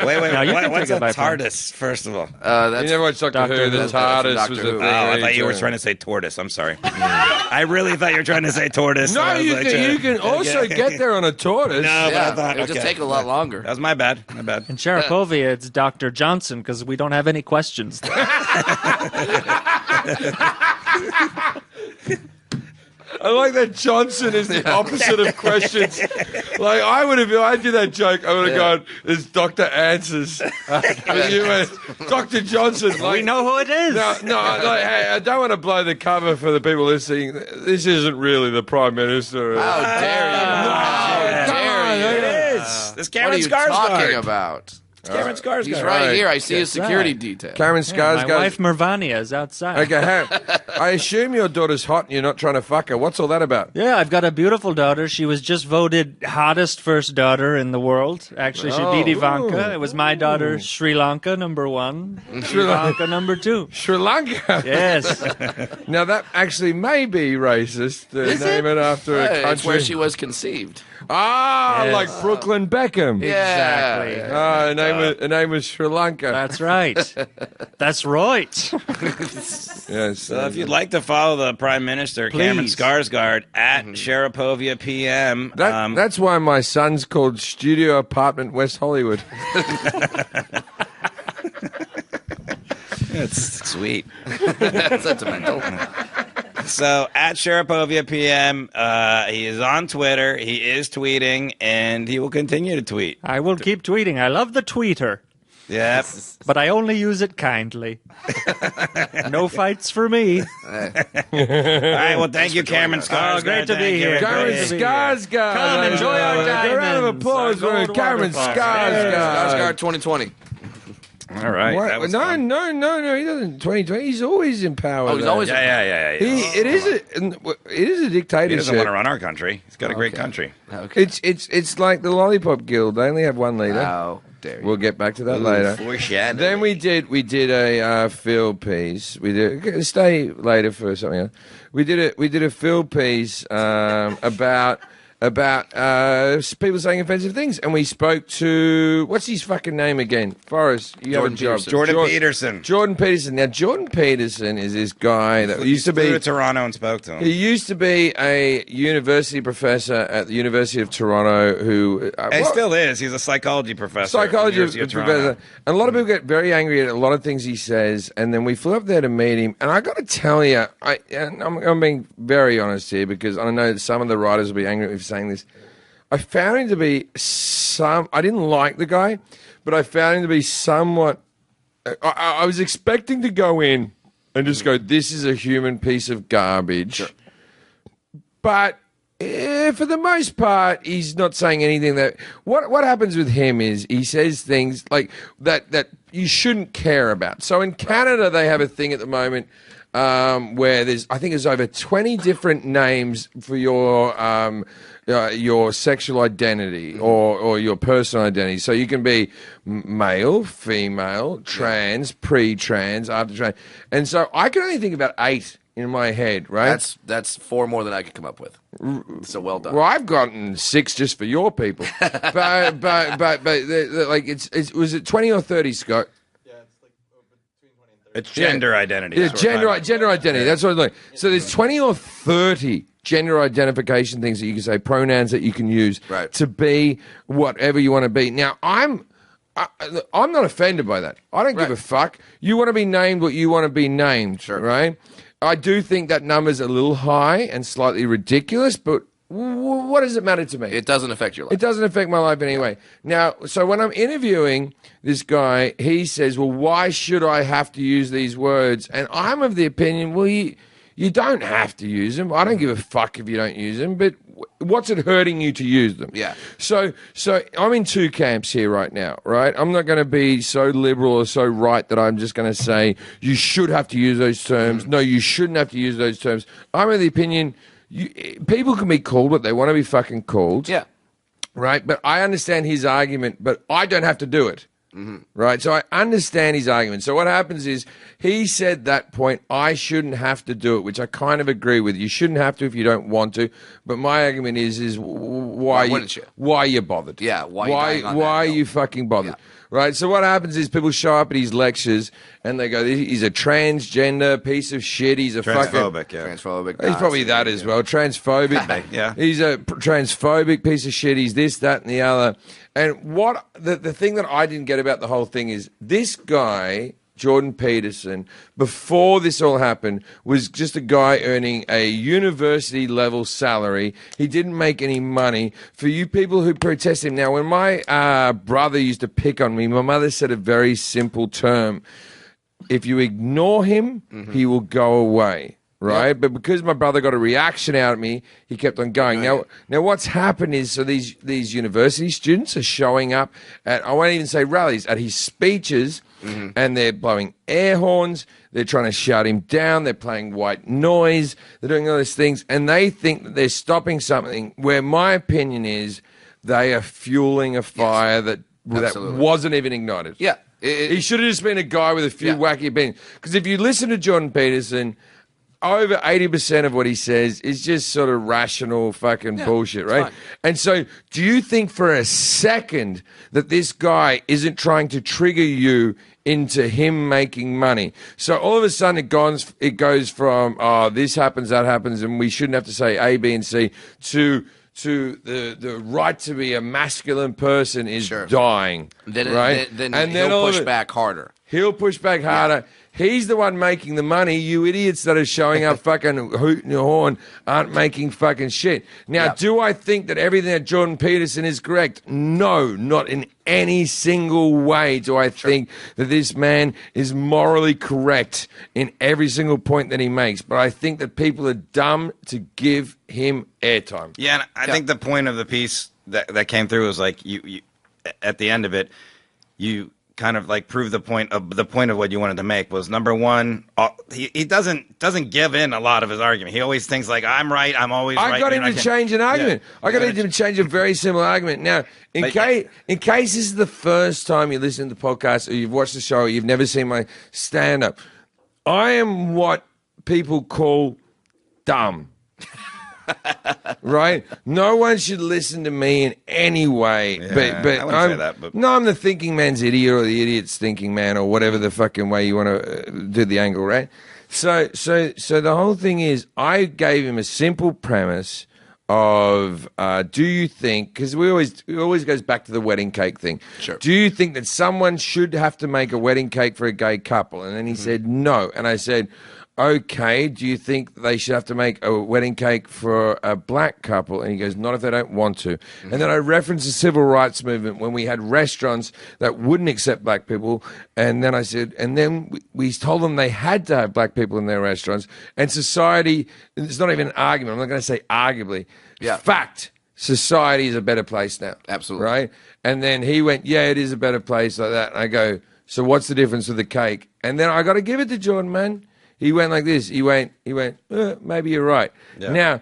Speaker 4: Wait.
Speaker 6: No, you can
Speaker 4: What's
Speaker 6: take it
Speaker 4: a
Speaker 6: by phone.
Speaker 4: TARDIS? First of all.
Speaker 2: You
Speaker 3: That's
Speaker 2: never watched Doctor
Speaker 6: Doctor
Speaker 2: Who? The
Speaker 6: Who.
Speaker 3: That's
Speaker 2: TARDIS
Speaker 3: Doctor
Speaker 2: was a
Speaker 3: Who.
Speaker 2: thing.
Speaker 4: Oh, I thought you were
Speaker 2: Return.
Speaker 4: trying to say tortoise. I'm sorry. I really thought you were trying to say tortoise.
Speaker 2: No,
Speaker 4: and I was
Speaker 2: you
Speaker 4: like,
Speaker 2: can, you can also get there on a tortoise.
Speaker 4: No, but
Speaker 3: yeah,
Speaker 4: I thought,
Speaker 3: it'll just
Speaker 4: okay.
Speaker 3: take a lot longer.
Speaker 4: That was my bad. My bad.
Speaker 6: In Sharapovia, it's Dr. Johnson because we don't have any questions.
Speaker 2: I like that Johnson is the opposite of questions. Like I would have, if I did that joke, I would have gone, "It's Doctor Answers." But you went, Doctor Johnson. Like,
Speaker 6: We know who it is.
Speaker 2: No, like, hey, I don't want to blow the cover for the people listening. This isn't really the Prime Minister.
Speaker 3: How dare you? How
Speaker 2: come
Speaker 3: dare
Speaker 2: on,
Speaker 3: you?
Speaker 2: look at
Speaker 4: It is. This
Speaker 3: What are
Speaker 4: Cameron
Speaker 3: you talking
Speaker 4: Skarsgård.
Speaker 3: about?
Speaker 4: Cameron Skarsgård.
Speaker 3: He's right here. I see his
Speaker 4: That's
Speaker 3: security
Speaker 4: right.
Speaker 3: detail.
Speaker 2: Cameron
Speaker 6: My
Speaker 2: Skarsgård.
Speaker 6: wife Mervania is outside.
Speaker 2: Okay, I assume your daughter's hot and you're not trying to fuck her. What's all that about?
Speaker 6: Yeah, I've got a beautiful daughter. She was just voted hottest first daughter in the world. Actually, she beat Ivanka. It was my daughter, Sri Lanka, number 1. Ivanka, number 2.
Speaker 2: Sri Lanka.
Speaker 6: Yes.
Speaker 2: Now that actually may be racist to name it after a country.
Speaker 3: It's where she was conceived.
Speaker 2: Ah,
Speaker 6: Yes.
Speaker 2: like Brooklyn Beckham.
Speaker 6: Exactly.
Speaker 3: Yeah.
Speaker 2: Her name was Sri Lanka.
Speaker 6: That's right. That's right.
Speaker 2: Yes.
Speaker 4: So if you'd like to follow the Prime Minister, Cameron
Speaker 6: Please.
Speaker 4: Skarsgård, at Sharapovia PM.
Speaker 2: That's why my son's called Studio Apartment West Hollywood.
Speaker 4: It's sweet.
Speaker 3: That's sentimental.
Speaker 4: So at Sharapovia PM, he is on Twitter, he is tweeting, and he will continue to tweet.
Speaker 6: I will keep tweeting. I love the tweeter,
Speaker 4: Yep.
Speaker 6: but I only use it kindly. No fights for me.
Speaker 4: All right, well, thank you, Cameron Skarsgård.
Speaker 6: Oh, great to be
Speaker 4: Thank you,
Speaker 6: here.
Speaker 2: Cameron
Speaker 6: Great to be
Speaker 2: Skarsgård.
Speaker 6: Come, enjoy our
Speaker 2: A round of
Speaker 6: diamonds.
Speaker 2: applause
Speaker 6: Our
Speaker 2: for
Speaker 6: gold
Speaker 2: Cameron
Speaker 6: waterfalls.
Speaker 3: Skarsgård
Speaker 2: Skarsgård.
Speaker 3: 2020.
Speaker 4: All right.
Speaker 2: What?
Speaker 4: That was
Speaker 2: No,
Speaker 4: fun.
Speaker 2: no, he doesn't. 2020. He's always in power.
Speaker 3: Oh, he's
Speaker 2: though.
Speaker 3: always
Speaker 4: Yeah.
Speaker 2: It is a
Speaker 4: He
Speaker 2: dictatorship.
Speaker 4: doesn't want to run our country. He's got a great country.
Speaker 3: okay.
Speaker 2: It's like the Lollipop Guild. They only have one leader.
Speaker 3: How dare you?
Speaker 2: We'll get back to that later.
Speaker 4: Foreshadowing.
Speaker 2: Then we did a field piece. We did stay later for something else. We did a field piece about people saying offensive things, and we spoke to what's his fucking name again? Forrest, you
Speaker 3: Jordan
Speaker 2: have a job.
Speaker 3: Peterson.
Speaker 4: Jordan Peterson.
Speaker 2: Jordan Peterson. Now Jordan Peterson is this guy that used to
Speaker 4: Flew
Speaker 2: be.
Speaker 4: to Toronto and spoke to him.
Speaker 2: He used to be a university professor at the University of Toronto who...
Speaker 4: And he still is. He's a psychology professor.
Speaker 2: Psychology
Speaker 4: at the University of
Speaker 2: professor.
Speaker 4: Toronto.
Speaker 2: And a lot of people get very angry at a lot of things he says. And then we flew up there to meet him. And I got to tell you, I'm being very honest here because I know that some of the writers will be angry at me for saying this. I found him to be I didn't like the guy, but I found him to be somewhat... I was expecting to go in and just go, this is a human piece of garbage. Sure. But for the most part, he's not saying anything that... What happens with him is he says things like that you shouldn't care about. So in Canada, they have a thing at the moment where I think there's over 20 different names for your sexual identity or your personal identity. So you can be male, female, trans, pre-trans, after trans. And so I can only think about 8 in my head, right?
Speaker 3: That's 4 more than I could come up with. So well done.
Speaker 2: Well, I've gotten 6 just for your people. but like it's was it 20 or 30, Scott?
Speaker 7: Yeah, it's like between 20 and
Speaker 4: It's gender identity.
Speaker 2: Yeah,
Speaker 4: That's what we're talking
Speaker 2: gender identity. That's what I'm like. So there's 20 or 30 gender identification things that you can say, pronouns that you can use to be whatever you want to be. Now, I'm not offended by that. I don't give a fuck. You want to be named what you want to be named, right? I do think that number's a little high and slightly ridiculous, but what does it matter to me?
Speaker 3: It doesn't affect your life.
Speaker 2: It doesn't affect my life anyway. Now, so when I'm interviewing this guy, he says, well, why should I have to use these words? And I'm of the opinion, well, you don't have to use them. I don't give a fuck if you don't use them, but what's it hurting you to use them?
Speaker 3: Yeah.
Speaker 2: So I'm in two camps here right now, right? I'm not going to be so liberal or so right that I'm just going to say you should have to use those terms. No, you shouldn't have to use those terms. I'm of the opinion people can be called what they want to be fucking called.
Speaker 3: Yeah.
Speaker 2: Right? But I understand his argument, but I don't have to do it. Right? So I understand his argument. So what happens is he said that point, I shouldn't have to do it, which I kind of agree with. You shouldn't have to if you don't want to. But my argument is why
Speaker 3: wouldn't you?
Speaker 2: Why are you bothered?
Speaker 3: Yeah, why
Speaker 2: are you fucking bothered?
Speaker 3: Yeah.
Speaker 2: Right? So what happens is people show up at his lectures and they go, he's a transgender piece of shit. He's a
Speaker 4: Transphobic,
Speaker 3: Transphobic.
Speaker 2: He's probably that as well. Transphobic.
Speaker 4: Yeah.
Speaker 2: He's a transphobic piece of shit. He's this, that, and the other. And what the thing that I didn't get about the whole thing is this guy, Jordan Peterson, before this all happened, was just a guy earning a university level salary. He didn't make any money. For you people who protest him, now when my brother used to pick on me, my mother said a very simple term. If you ignore him, he will go away. Right, yep. But because my brother got a reaction out of me, he kept on going. Now, what's happened is, so these university students are showing up at, I won't even say rallies, at his speeches, and they're blowing air horns. They're trying to shut him down. They're playing white noise. They're doing all these things, and they think that they're stopping something. Where my opinion is, they are fueling a fire that wasn't even ignited.
Speaker 3: Yeah,
Speaker 2: he should have just been a guy with a few wacky opinions. Because if you listen to Jordan Peterson, over 80% of what he says is just sort of rational fucking bullshit, right?
Speaker 3: Fine.
Speaker 2: And so do you think for a second that this guy isn't trying to trigger you into him making money? So all of a sudden it goes from, oh, this happens, that happens, and we shouldn't have to say A, B, and C, to the right to be a masculine person is dying, right?
Speaker 3: Then he'll push back harder.
Speaker 2: He'll push back harder. Yeah. He's the one making the money. You idiots that are showing up fucking hooting your horn aren't making fucking shit. Now, do I think that everything that Jordan Peterson is correct? No, not in any single way do I think that this man is morally correct in every single point that he makes. But I think that people are dumb to give him airtime.
Speaker 4: Yeah, and I think the point of the piece that came through was like you at the end of it, you kind of like prove the point of what you wanted to make was, number one, he doesn't give in a lot of his argument. He always thinks like, I'm right, I'm always right.
Speaker 2: I got him to change an argument. I got him to change a very similar argument. Now, in case this is the first time you listen to the podcast or you've watched the show or you've never seen my stand-up, I am what people call dumb. Right? No one should listen to me in any way.
Speaker 4: Yeah,
Speaker 2: but
Speaker 4: I wouldn't say that. But
Speaker 2: no, I'm the thinking man's idiot or the idiot's thinking man or whatever the fucking way you want to do the angle, right? So the whole thing is, I gave him a simple premise of, do you think, because it always goes back to the wedding cake thing.
Speaker 3: Sure.
Speaker 2: Do you think that someone should have to make a wedding cake for a gay couple? And then he said no. And I said, okay, do you think they should have to make a wedding cake for a black couple? And he goes, not if they don't want to. And then I referenced the civil rights movement when we had restaurants that wouldn't accept black people. And then I said, and then we told them they had to have black people in their restaurants. And society, it's not even an argument. I'm not going to say arguably.
Speaker 3: Yeah.
Speaker 2: Fact, society is a better place now.
Speaker 3: Absolutely.
Speaker 2: Right? And then he went, yeah, it is a better place like that. And I go, so what's the difference with the cake? And then I got to give it to Jordan, man. He went like this. He went, maybe you're right. Yeah. Now,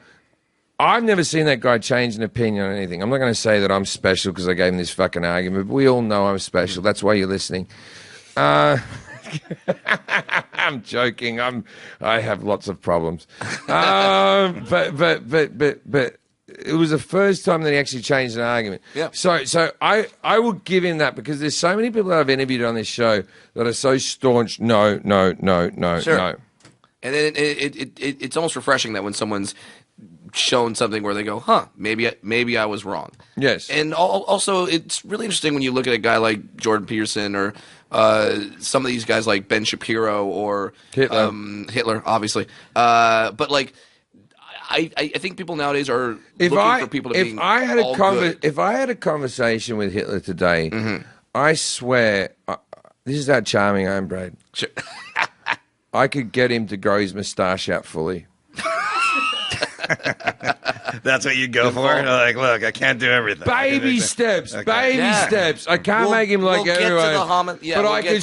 Speaker 2: I've never seen that guy change an opinion on anything. I'm not going to say that I'm special because I gave him this fucking argument, but we all know I'm special. That's why you're listening. I'm joking. I have lots of problems. But it was the first time that he actually changed an argument.
Speaker 3: Yeah.
Speaker 2: So I will give him that because there's so many people that I've interviewed on this show that are so staunch. No.
Speaker 3: Sure. And then it's almost refreshing that when someone's shown something where they go, huh, maybe I was wrong.
Speaker 2: Yes.
Speaker 3: And also, it's really interesting when you look at a guy like Jordan Peterson or some of these guys like Ben Shapiro or Hitler, obviously. But like, I think people nowadays are looking for people to be all good.
Speaker 2: If I had a conversation with Hitler today, I swear, this is how charming I am, Brad.
Speaker 3: Sure.
Speaker 2: I could get him to grow his moustache out fully.
Speaker 4: That's what you go for? Like, look, I can't do everything.
Speaker 2: Baby steps.
Speaker 4: Okay.
Speaker 2: Baby steps. I can't make him like everyone. But I could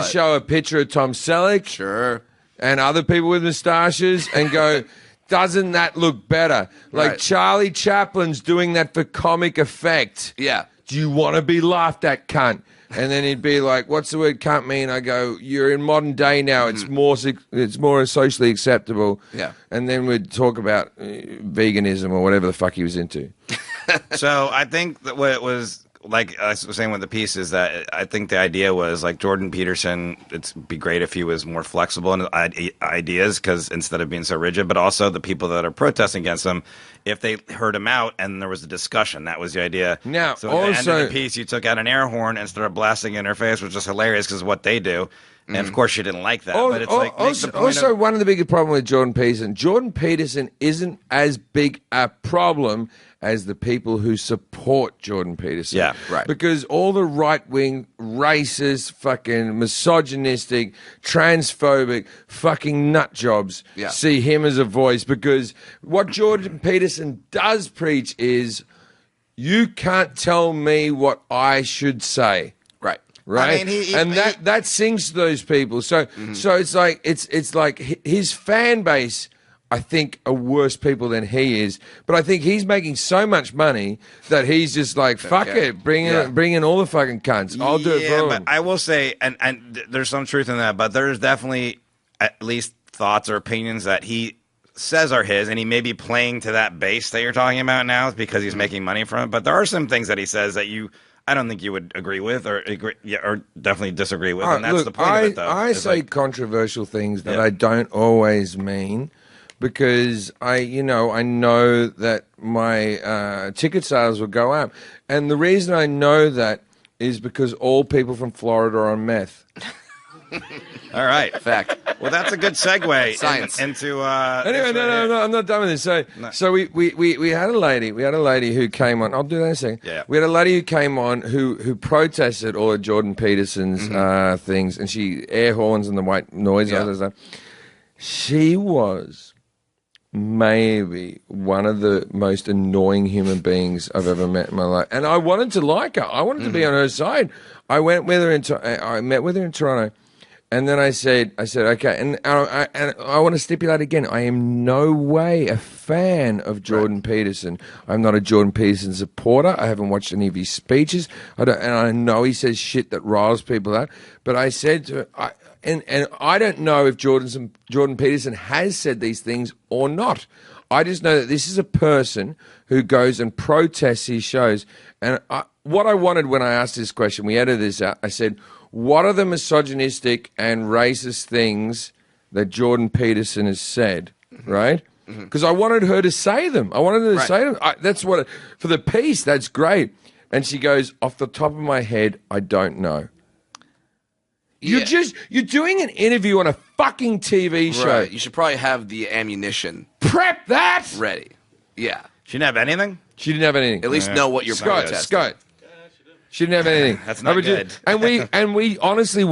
Speaker 2: show a picture of Tom Selleck.
Speaker 3: Sure.
Speaker 2: And other people with moustaches and go, doesn't that look better? Like
Speaker 3: Right.
Speaker 2: Charlie Chaplin's doing that for comic effect.
Speaker 3: Yeah.
Speaker 2: Do you want to be laughed at, cunt? And then he'd be like, what's the word cunt mean? I go, you're in modern day now. It's more socially acceptable.
Speaker 3: Yeah.
Speaker 2: And then we'd talk about veganism or whatever the fuck he was into.
Speaker 4: So I think that what it was, like I was saying with the piece, is that I think the idea was like Jordan Peterson, it'd be great if he was more flexible in ideas because instead of being so rigid, but also the people that are protesting against him, if they heard him out and there was a discussion, that was the idea.
Speaker 2: Now,
Speaker 4: so at the end of the piece, you took out an air horn and started blasting in her face, which is hilarious because what they do. And of course, she didn't like that. But it's like
Speaker 2: also one of the biggest problems with Jordan Peterson isn't as big a problem as the people who support Jordan Peterson.
Speaker 4: Yeah,
Speaker 3: right.
Speaker 2: Because all the right-wing, racist, fucking misogynistic, transphobic, fucking nut jobs see him as a voice. Because what Jordan Peterson does preach is, you can't tell me what I should say.
Speaker 3: Right.
Speaker 2: Right,
Speaker 4: I mean,
Speaker 2: and that sings to those people. So it's like his fan base, I think, are worse people than he is. But I think he's making so much money that he's just like, fuck it, bring in all the fucking cunts. I'll do it for him.
Speaker 4: But I will say, and there's some truth in that, but there's definitely at least thoughts or opinions that he says are his, and he may be playing to that base that you're talking about now because he's making money from it. But there are some things that he says that I don't think you would agree with or definely disagree with, and that's the point of it, though.
Speaker 2: I say controversial things that I don't always mean because I know that my ticket sales will go up. And the reason I know that is because all people from Florida are on meth.
Speaker 4: All right.
Speaker 3: Fact.
Speaker 4: Well, that's a good segue
Speaker 3: Science.
Speaker 4: into
Speaker 2: Anyway, no, I'm not done with this. So we had a lady who came on. I'll do that in a second.
Speaker 4: Yeah.
Speaker 2: We had a lady who came on who protested all of Jordan Peterson's things, and she air horns and the white noise and all that stuff. She was maybe one of the most annoying human beings I've ever met in my life, and I wanted to like her. I wanted to be on her side. I met with her in Toronto. And then I said, okay, and I want to stipulate again, I am no way a fan of Jordan Peterson. I'm not a Jordan Peterson supporter. I haven't watched any of his speeches. And I know he says shit that riles people out. But I said to her, and I don't know if Jordan Peterson has said these things or not. I just know that this is a person who goes and protests his shows. And what I wanted when I asked this question, we edited this out, I said, what are the misogynistic and racist things that Jordan Peterson has said, right? Because I wanted her to say them. I wanted her to say them. That's what, for the piece, that's great. And she goes, off the top of my head, I don't know.
Speaker 3: Yeah.
Speaker 2: You're doing an interview on a fucking TV show.
Speaker 3: Right. You should probably have the ammunition
Speaker 2: Prep that.
Speaker 3: ready. Yeah.
Speaker 4: She didn't have anything?
Speaker 2: She didn't have anything.
Speaker 3: At least know what you're protesting.
Speaker 2: Scott. She didn't have anything.
Speaker 4: That's not good.
Speaker 2: And we honestly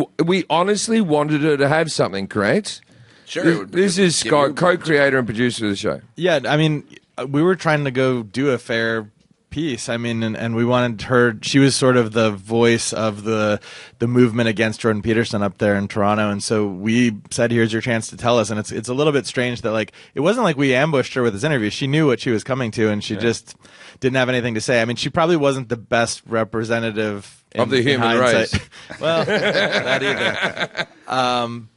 Speaker 2: wanted her to have something, correct?
Speaker 3: Sure.
Speaker 2: This is Scott, co-creator and producer of the show.
Speaker 7: Yeah, I mean, we were trying to go do a fair piece. I mean, and we wanted her. She was sort of the voice of the movement against Jordan Peterson up there in Toronto, and so we said, "Here's your chance to tell us." And it's a little bit strange that like it wasn't like we ambushed her with this interview. She knew what she was coming to, and she just didn't have anything to say. I mean, she probably wasn't the best representative
Speaker 2: Of the
Speaker 7: in
Speaker 2: human race.
Speaker 7: hindsight. Well, not either.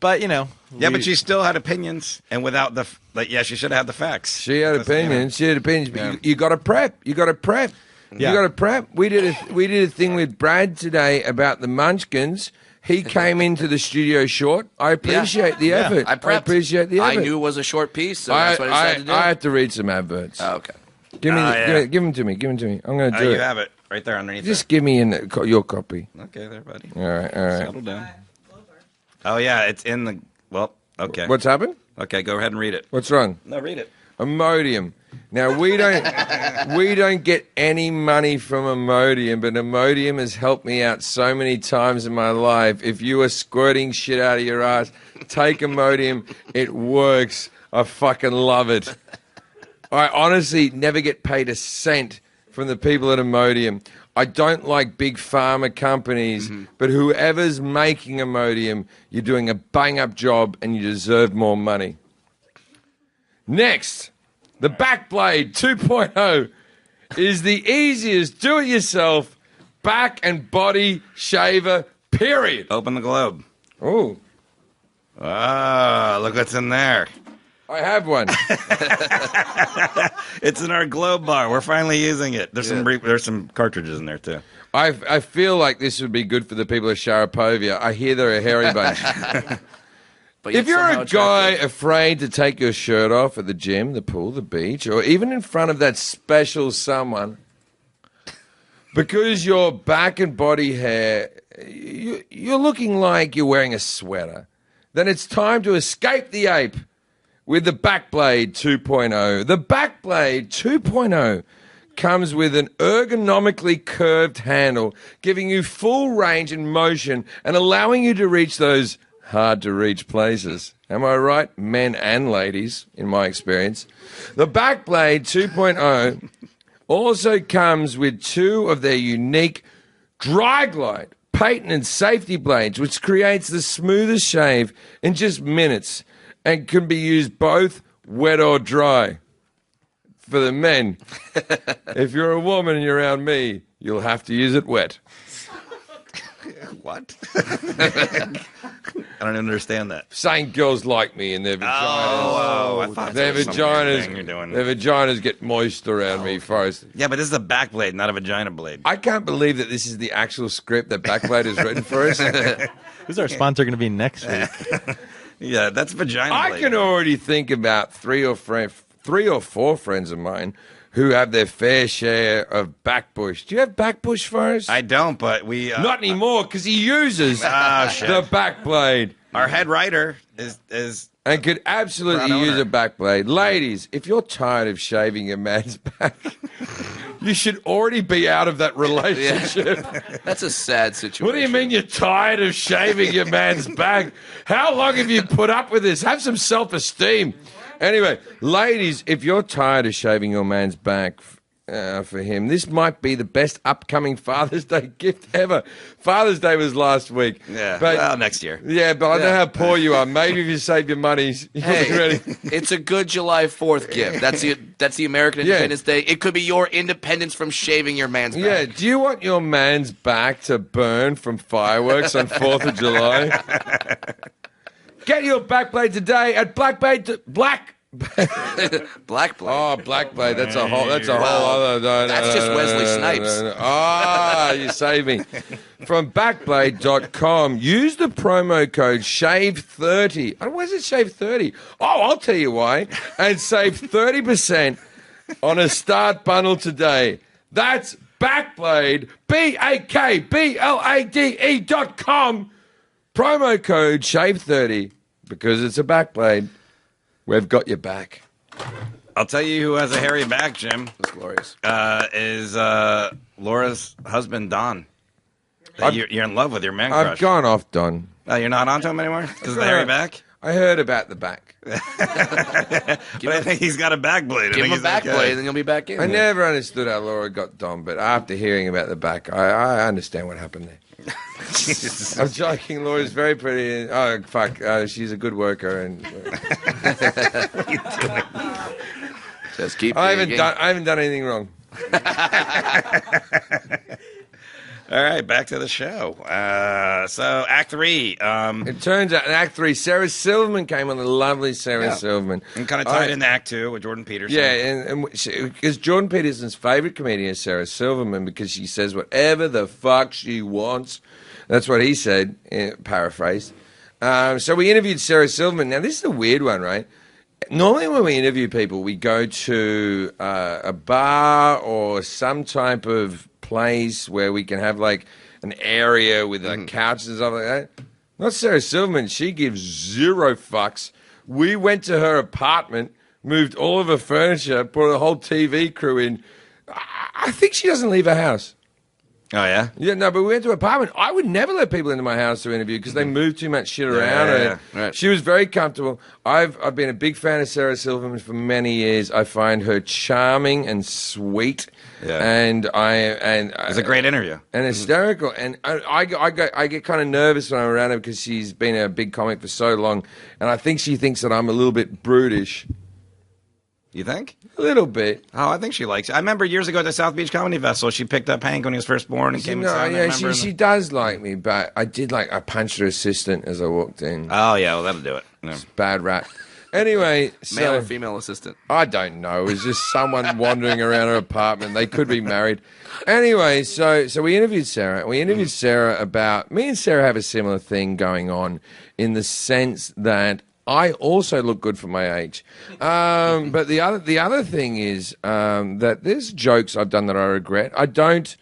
Speaker 7: But
Speaker 4: Yeah, but she still had opinions, and without she should have had the facts.
Speaker 2: She had opinions. She had opinions. But you got to prep. You got to prep.
Speaker 7: Yeah.
Speaker 2: You got to prep. We did a thing with Brad today about the Munchkins. He came into the studio short. I appreciate the effort.
Speaker 3: I prepped.
Speaker 2: Appreciate the effort.
Speaker 3: I knew it was a short piece, so that's what I decided to do.
Speaker 2: I have to read some adverts.
Speaker 3: Oh, okay.
Speaker 2: Give them to me. Give them to me. I'm going to do
Speaker 4: You
Speaker 2: it.
Speaker 4: have it right there underneath.
Speaker 2: Just give me your copy.
Speaker 4: Okay, there, buddy.
Speaker 2: All right.
Speaker 4: Settle down. Oh yeah, it's in the. Well, okay.
Speaker 2: What's happened?
Speaker 4: Okay, go ahead and read it.
Speaker 2: What's wrong?
Speaker 4: No, read it.
Speaker 2: Imodium. Now we don't get any money from Imodium, but Imodium has helped me out so many times in my life. If you are squirting shit out of your ass, take Imodium. It works. I fucking love it. I honestly never get paid a cent from the people at Imodium. I don't like big pharma companies, but whoever's making Imodium, you're doing a bang-up job and you deserve more money. Next, the Backblade 2.0 is the easiest do-it-yourself back and body shaver, period.
Speaker 4: Open the globe.
Speaker 2: Oh,
Speaker 4: Ah, look what's in there.
Speaker 2: I have one.
Speaker 4: It's in our globe bar. We're finally using it. There's some cartridges in there too.
Speaker 2: I feel like this would be good for the people of Sharapovia. I hear they're a hairy bunch.
Speaker 3: But
Speaker 2: If
Speaker 3: yet
Speaker 2: you're
Speaker 3: somehow
Speaker 2: a guy
Speaker 3: attractive.
Speaker 2: afraid to take your shirt off at the gym, the pool, the beach, or even in front of that special someone, because your back and body hair, you're looking like you're wearing a sweater, then it's time to escape the ape with the Backblade 2.0. The Backblade 2.0 comes with an ergonomically curved handle, giving you full range and motion and allowing you to reach those hard-to-reach places. Am I right? Men and ladies, in my experience. The Backblade 2.0 also comes with two of their unique dry glide patented safety blades, which creates the smoothest shave in just minutes and can be used both wet or dry. For the men, if you're a woman and you're around me, you'll have to use it wet.
Speaker 4: What? I don't understand that.
Speaker 2: Saying girls like me and their vaginas.
Speaker 4: I thought
Speaker 2: Their
Speaker 4: that was some weird thing you're
Speaker 2: vaginas,
Speaker 4: doing.
Speaker 2: their vaginas get moist around me, Forrest.
Speaker 4: Yeah, but this is a back blade, not a vagina blade.
Speaker 2: I can't believe that this is the actual script that Backblade has written for us.
Speaker 7: Who's our sponsor going to be next week?
Speaker 4: Yeah, that's vagina
Speaker 2: I
Speaker 4: blade.
Speaker 2: can already think about three or four friends of mine who have their fair share of backbush. Do you have backbush, Forrest?
Speaker 4: I don't, but we...
Speaker 2: Not anymore, because he uses
Speaker 4: shit.
Speaker 2: the Backblade.
Speaker 4: Our head writer is
Speaker 2: And could absolutely
Speaker 4: Proud
Speaker 2: use
Speaker 4: owner.
Speaker 2: a backblade. Ladies, if you're tired of shaving your man's back, you should already be out of that relationship.
Speaker 3: That's a sad situation.
Speaker 2: What do you mean you're tired of shaving your man's back? How long have you put up with this? Have some self-esteem. Anyway, ladies, if you're tired of shaving your man's back for him, this might be the best upcoming Father's Day gift ever. Father's Day was last week.
Speaker 4: Yeah,
Speaker 2: But,
Speaker 4: well, next year.
Speaker 2: yeah, but I know how poor you are. Maybe if you save your money, you'll be ready.
Speaker 3: Hey, it's a good July 4th gift. That's the American Independence Day. It could be your independence from shaving your man's back.
Speaker 2: Yeah, do you want your man's back to burn from fireworks on 4th of July? Get your Backblade today at Black
Speaker 3: Black Blade.
Speaker 2: Oh, Blackblade. That's a whole
Speaker 3: Well,
Speaker 2: other.
Speaker 3: that's just Wesley Snipes.
Speaker 2: Ah, you saved me. From backblade.com, use the promo code SHAVE30. Oh, where's it SHAVE30? Oh, I'll tell you why. And save 30% on a start bundle today. That's Backblade, BAKBLADE.com. Promo code SHAVE30 because it's a Backblade. We've got your back.
Speaker 4: I'll tell you who has a hairy back, Jim.
Speaker 3: That's glorious.
Speaker 4: Is Laura's husband, Don. You're in love with your man
Speaker 2: I've
Speaker 4: crush.
Speaker 2: gone off, Don.
Speaker 4: Oh, you're not onto him anymore? Because of the hairy back?
Speaker 2: I heard about the back.
Speaker 4: But I think he's got a back blade.
Speaker 3: Give him a back blade, and then you'll be back in.
Speaker 2: I never understood how Laura got Don, but after hearing about the back, I understand what happened there. I'm joking. Laura's very pretty. Oh, fuck. She's a good worker. And
Speaker 3: Just keep
Speaker 2: I
Speaker 3: digging.
Speaker 2: haven't done anything wrong.
Speaker 4: All right, back to the show. So Act 3.
Speaker 2: It turns out in Act 3, Sarah Silverman came on, the lovely Sarah Silverman.
Speaker 4: And kind of tied into Act 2 with Jordan Peterson.
Speaker 2: Yeah, and because Jordan Peterson's favorite comedian is Sarah Silverman because she says whatever the fuck she wants. That's what he said, paraphrased. So we interviewed Sarah Silverman. Now, this is a weird one, right? Normally when we interview people, we go to a bar or some type of place where we can have like an area with couches and stuff like that. Not Sarah Silverman. She gives zero fucks. We went to her apartment, moved all of her furniture, put a whole TV crew in. I think she doesn't leave her house.
Speaker 4: Oh, yeah?
Speaker 2: Yeah, no, but we went to her apartment. I would never let people into my house to interview because they move too much shit around.
Speaker 4: Yeah.
Speaker 3: Right.
Speaker 2: She was very comfortable. I've been a big fan of Sarah Silverman for many years. I find her charming and sweet.
Speaker 4: Yeah.
Speaker 2: And
Speaker 4: It was a great interview.
Speaker 2: and hysterical. And I get kind of nervous when I'm around her because she's been a big comic for so long. And I think she thinks that I'm a little bit brutish.
Speaker 4: You think?
Speaker 2: A little bit.
Speaker 4: Oh, I think she likes it. I remember years ago at the South Beach Comedy Festival, she picked up Hank when he was first born and came and sang.
Speaker 2: Yeah, she does like me, but I punched her assistant as I walked in.
Speaker 4: Oh, yeah, well, that'll do it. Yeah.
Speaker 2: Bad rap. Anyway,
Speaker 3: Male
Speaker 2: so
Speaker 3: or female assistant?
Speaker 2: I don't know. It was just someone wandering around her apartment. They could be married. Anyway, so we interviewed Sarah. We interviewed Sarah about me and Sarah have a similar thing going on in the sense that I also look good for my age. But the other thing is that there's jokes I've done that I regret. I don't.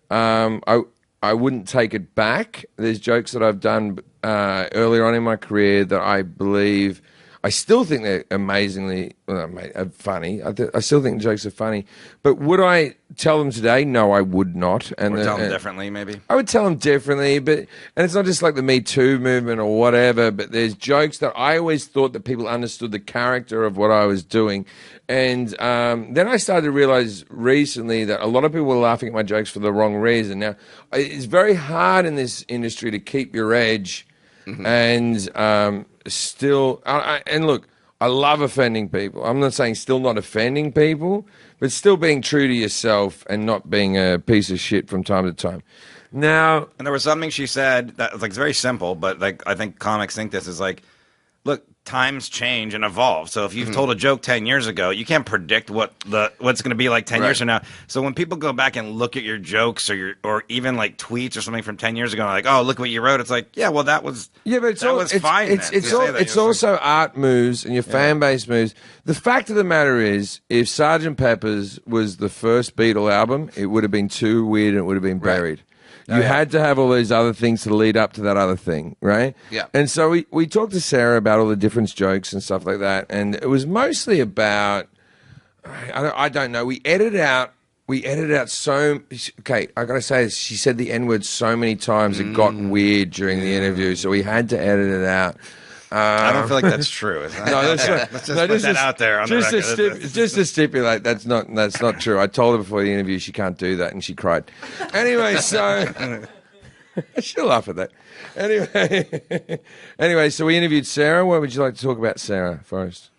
Speaker 2: I wouldn't take it back. There's jokes that I've done earlier on in my career that I believe. I still think they're amazingly funny. I still think the jokes are funny. But would I tell them today? No, I would not.
Speaker 4: Or tell them differently, maybe?
Speaker 2: I would tell them differently, and it's not just like the Me Too movement or whatever, but there's jokes that I always thought that people understood the character of what I was doing. And then I started to realize recently that a lot of people were laughing at my jokes for the wrong reason. Now, it's very hard in this industry to keep your edge and still, and look, I love offending people. I'm not saying still not offending people, but still being true to yourself and not being a piece of shit from time to time. Now,
Speaker 4: and there was something she said that was like very simple, but like I think comics think this is like, look, times change and evolve. So if you've told a joke 10 years ago, you can't predict what's going to be like 10 years from now. So when people go back and look at your jokes or even like tweets or something from 10 years ago, like, oh, look what you wrote. It's like, yeah, well, that was fine.
Speaker 2: It's also art moves and your fan base moves. The fact of the matter is, if Sgt. Pepper's was the first Beatle album, it would have been too weird and it would have been buried. You had to have all those other things to lead up to that other thing, right?
Speaker 3: Yeah.
Speaker 2: And so we talked to Sarah about all the different jokes and stuff like that, and it was mostly about, I don't know, we edited out so, okay, I got to say this, she said the N-word so many times it got weird during the interview, so we had to edit it out.
Speaker 4: I don't feel like that's true. Is that?
Speaker 2: No, that's
Speaker 4: okay. Let's just put that out there on the record.
Speaker 2: Just to stipulate, that's not true. I told her before the interview she can't do that, and she cried. Anyway, so she'll laugh at that. Anyway, so we interviewed Sarah. What would you like to talk about, Sarah, first?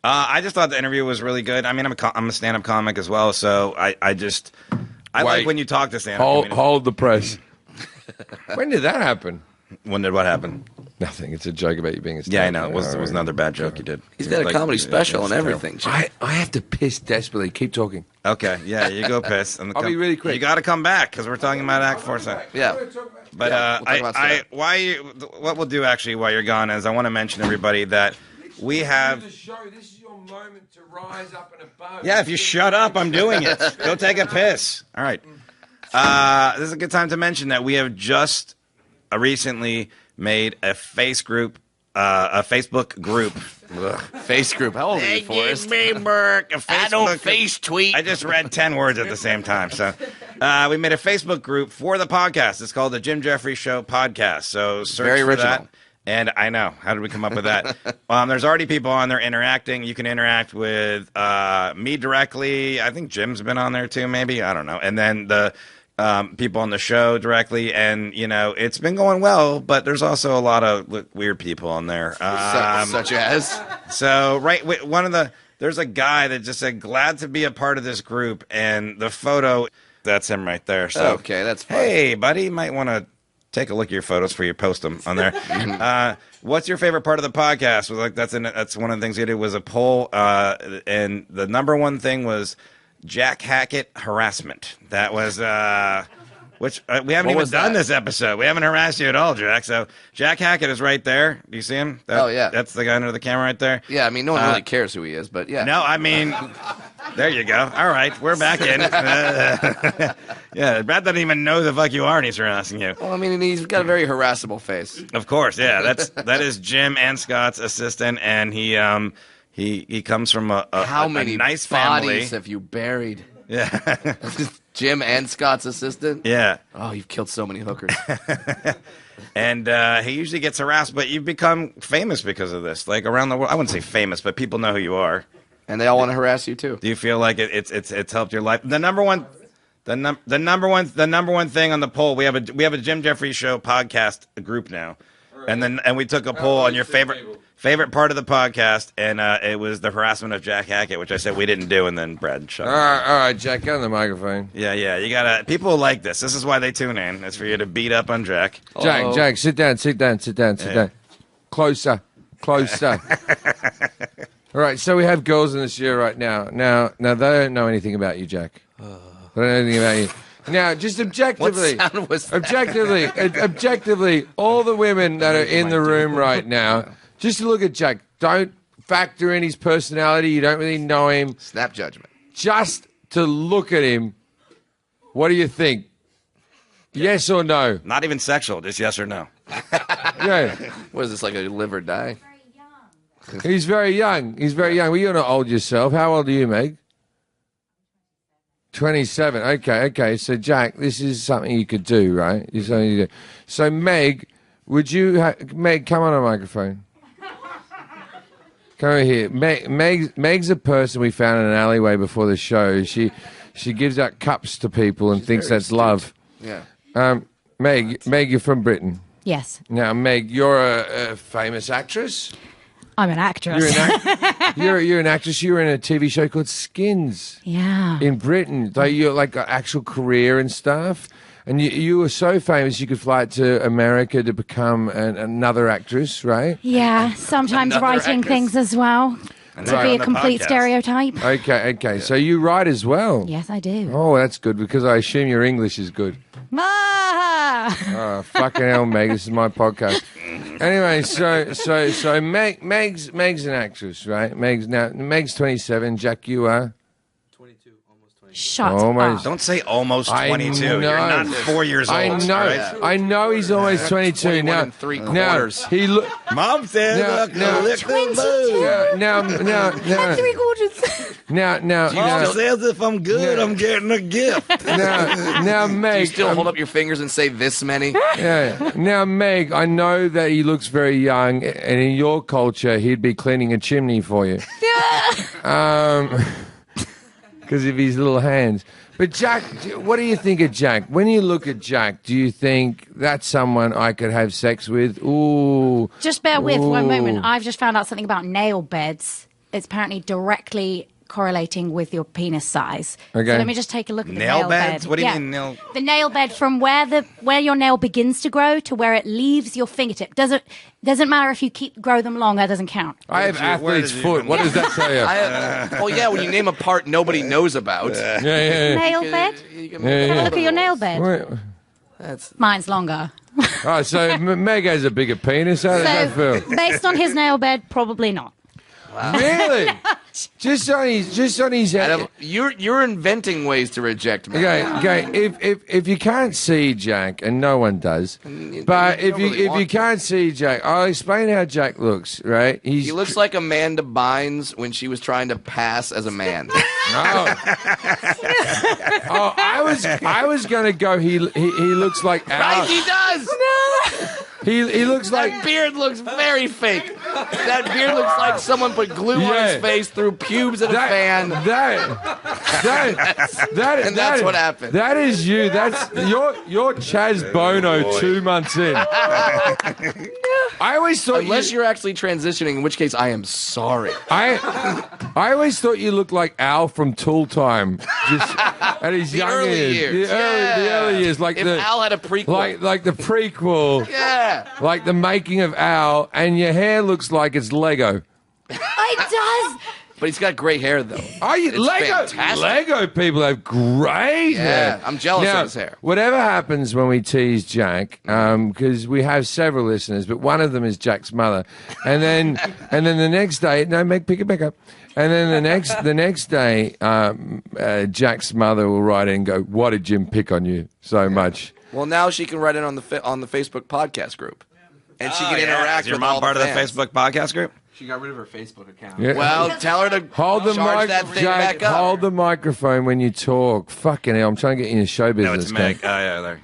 Speaker 4: I just thought the interview was really good. I mean, I'm a stand-up comic as well, so I like when you talk to stand-up.
Speaker 2: Hold the press. When did that happen?
Speaker 4: When did what happen?
Speaker 2: Nothing. It's a joke about you being a stand-up.
Speaker 4: Yeah, I know. It was another bad joke you did.
Speaker 3: He's got a comedy special and everything.
Speaker 2: I have to piss desperately. Keep talking.
Speaker 4: Okay, yeah, you go piss.
Speaker 2: I'll be really quick.
Speaker 4: You got to come back because we're talking about Act 4.
Speaker 3: Yeah.
Speaker 4: But what we'll do actually while you're gone is I want to mention everybody that we have.
Speaker 2: This is your moment to rise up and above.
Speaker 4: Yeah, if you shut up, I'm doing it. Go take a piss. All right. This is a good time to mention that we have just recently made a Facebook group.
Speaker 3: Face group. How old are you, Forrest?
Speaker 4: I don't face tweet. I just read 10 words at the same time. So we made a Facebook group for the podcast. It's called the Jim Jefferies Show Podcast. So search
Speaker 3: Very
Speaker 4: for
Speaker 3: original.
Speaker 4: that. And I know. How did we come up with that? There's already people on there interacting. You can interact with me directly. I think Jim's been on there too, maybe. I don't know. And then the people on the show directly. And, it's been going well, but there's also a lot of weird people on there.
Speaker 3: Such as?
Speaker 4: So, there's a guy that just said, glad to be a part of this group. And the photo That's him right there. So,
Speaker 3: Okay, that's fine.
Speaker 4: hey, buddy, you might want to take a look at your photos before you post them on there. What's your favorite part of the podcast? Was like that's one of the things we did was a poll, and the number one thing was Jack Hackett harassment. That was which we haven't even done this episode. We haven't harassed you at all, Jack. So Jack Hackett is right there. Do you see him?
Speaker 3: Oh, yeah.
Speaker 4: That's the guy under the camera right there.
Speaker 3: Yeah, I mean, no one really cares who he is, but yeah.
Speaker 4: No, I mean, there you go. All right, we're back in. Yeah, Brad doesn't even know the fuck you are, and he's harassing you.
Speaker 3: Well, I mean, he's got a very harassable face.
Speaker 4: Of course, yeah. That is Jim and Scott's assistant, and he comes from a
Speaker 3: many
Speaker 4: nice
Speaker 3: bodies
Speaker 4: family.
Speaker 3: have you buried?
Speaker 4: Yeah,
Speaker 3: Jim and Scott's assistant?
Speaker 4: yeah.
Speaker 3: Oh, you've killed so many hookers.
Speaker 4: And he usually gets harassed, but you've become famous because of this. Like around the world, I wouldn't say famous, but people know who you are.
Speaker 3: And they all want to harass you too.
Speaker 4: Do you feel like it's helped your life? The number one thing on the poll, we have a Jim Jefferies show podcast group now, and we took a poll on your favorite part of the podcast, and it was the harassment of Jack Hackett, which I said we didn't do, and then Brad shut
Speaker 2: All
Speaker 4: up.
Speaker 2: right, Jack, get on the microphone.
Speaker 4: Yeah, you gotta. People like this. This is why they tune in. It's for you to beat up on Jack.
Speaker 2: Jack, sit down. Closer. All right, so we have girls in this year right now. Now they don't know anything about you, Jack. They don't know anything about you. Now, just objectively,
Speaker 3: What sound was that?
Speaker 2: objectively, all the women that are in the room right now, just look at Jack. Don't factor in his personality. You don't really know him.
Speaker 3: Snap judgment.
Speaker 2: Just to look at him, what do you think? Yes or no?
Speaker 4: Not even sexual, just yes or no.
Speaker 2: Yeah.
Speaker 3: What is this, like a live or die?
Speaker 2: He's very young. Well, you're not old yourself. How old are you, Meg? 27. Okay. So, Jack, this is something you could do, right? It's something you do. So, Meg, would you... Meg, come on a microphone. Come over here. Meg's a person we found in an alleyway before the show. She gives out cups to people and thinks that's love.
Speaker 3: Yeah.
Speaker 2: Meg, you're from Britain.
Speaker 8: Yes,
Speaker 2: Now, Meg, you're a famous actress.
Speaker 8: I'm an actress.
Speaker 2: You're an actress. You were in a TV show called Skins
Speaker 8: Yeah.
Speaker 2: in Britain. Though you're like an actual career and stuff. And you were so famous you could fly to America to become another actress, right?
Speaker 8: Yeah, sometimes
Speaker 3: Another
Speaker 8: writing
Speaker 3: actress.
Speaker 8: things as well.
Speaker 4: And
Speaker 8: To
Speaker 4: then
Speaker 8: be
Speaker 4: on
Speaker 8: a
Speaker 4: the
Speaker 8: complete
Speaker 4: podcast.
Speaker 8: stereotype.
Speaker 2: Okay. So you write as well.
Speaker 8: Yes, I do.
Speaker 2: Oh, that's good because I assume your English is good.
Speaker 8: Ah!
Speaker 2: Oh, fucking hell, Meg. This is my podcast. Anyway, so Meg's an actress, right? Meg's 27. Jack, you are?
Speaker 8: Shut
Speaker 2: Almost.
Speaker 8: up.
Speaker 4: Don't say almost
Speaker 2: I
Speaker 4: 22. You're
Speaker 2: know.
Speaker 4: not 4 years old.
Speaker 2: I know.
Speaker 4: right?
Speaker 2: I know he's almost 22
Speaker 3: 21
Speaker 2: now.
Speaker 3: and 3/4.
Speaker 2: He look.
Speaker 4: Mom said,
Speaker 2: No,
Speaker 4: "Look,
Speaker 2: no.
Speaker 4: lick the boo."
Speaker 2: Now.
Speaker 8: Three quarters.
Speaker 4: Mom says if I'm good, I'm getting a gift.
Speaker 2: Now, Meg.
Speaker 3: Do you still hold up your fingers and say this many?
Speaker 2: Yeah. Now, Meg, I know that he looks very young, and in your culture, he'd be cleaning a chimney for you. Because of his little hands. But Jack, what do you think of Jack? When you look at Jack, do you think that's someone I could have sex with? Ooh.
Speaker 8: Just bear with one
Speaker 2: Ooh.
Speaker 8: moment. I've just found out something about nail beds. It's apparently directly correlating with your penis size.
Speaker 2: Okay.
Speaker 8: So let me just take a look at the
Speaker 4: Nail
Speaker 8: nail
Speaker 4: beds?
Speaker 8: bed.
Speaker 4: What do you mean nail-
Speaker 8: The nail bed from where your nail begins to grow to where it leaves your fingertip. Doesn't matter if you grow them long. That doesn't count.
Speaker 2: I have
Speaker 4: where
Speaker 2: athlete's
Speaker 4: did you
Speaker 2: foot.
Speaker 4: even-
Speaker 2: What does that tell you?
Speaker 3: Well, yeah, when you name a part nobody knows about.
Speaker 2: Yeah.
Speaker 8: Nail bed.
Speaker 3: You can
Speaker 2: Yeah,
Speaker 8: Have a
Speaker 2: yeah.
Speaker 8: look at your nail bed.
Speaker 2: Wait.
Speaker 3: That's
Speaker 8: Mine's longer.
Speaker 2: Oh, so Meg has a bigger penis. How does that
Speaker 8: So
Speaker 2: feel?
Speaker 8: based on his nail bed, probably not.
Speaker 2: Really? Just on his head.
Speaker 3: Adam, you're inventing ways to reject me.
Speaker 2: Okay. If you can't see Jack, and no one does, but
Speaker 3: you
Speaker 2: if
Speaker 3: don't really
Speaker 2: you
Speaker 3: want to.
Speaker 2: can't see Jack, I'll explain how Jack looks. Right?
Speaker 3: He looks like Amanda Bynes when she was trying to pass as a man.
Speaker 2: Oh, I was gonna go. He looks like
Speaker 3: Right, he does.
Speaker 2: he looks like
Speaker 3: That beard looks very fake. That beard looks like someone put glue on
Speaker 2: Yeah.
Speaker 3: his face, threw pubes at a fan.
Speaker 2: And
Speaker 3: that's what happened.
Speaker 2: That is you. That's you're Chaz Bono 2 months in. I always thought
Speaker 3: Unless you're actually transitioning, in which case I am sorry.
Speaker 2: I always thought you looked like Al from Tool Time, just at his young
Speaker 3: early years.
Speaker 2: The early years, like
Speaker 3: If Al had a prequel.
Speaker 2: like the prequel,
Speaker 3: Yeah.
Speaker 2: like the making of Al, and your hair looks like it's Lego.
Speaker 8: It does.
Speaker 3: But he's got gray hair, though.
Speaker 2: Are you
Speaker 3: It's
Speaker 2: Lego?
Speaker 3: fantastic.
Speaker 2: Lego people have great hair.
Speaker 3: I'm jealous
Speaker 2: Now,
Speaker 3: of his hair.
Speaker 2: Whatever happens when we tease Jack, because we have several listeners, but one of them is Jack's mother, and then the next day, no, pick it back up, and then the next day, Jack's mother will write in and go, "Why did Jim pick on you so much?"
Speaker 3: Well, now she can write in on the Facebook podcast group, and she can interact
Speaker 4: Is your
Speaker 3: with
Speaker 4: mom
Speaker 3: all
Speaker 4: part
Speaker 3: the
Speaker 4: of the
Speaker 3: fans.
Speaker 4: Facebook podcast group?
Speaker 9: She got rid of her Facebook account.
Speaker 2: Yeah.
Speaker 3: Well, tell her to
Speaker 2: Hold the
Speaker 3: charge that thing
Speaker 2: Jack,
Speaker 3: back up.
Speaker 2: hold the microphone when you talk. Fucking hell, I'm trying to get you into show
Speaker 4: No,
Speaker 2: business.
Speaker 4: it's Meg.
Speaker 2: Kev.
Speaker 4: Oh, yeah, there.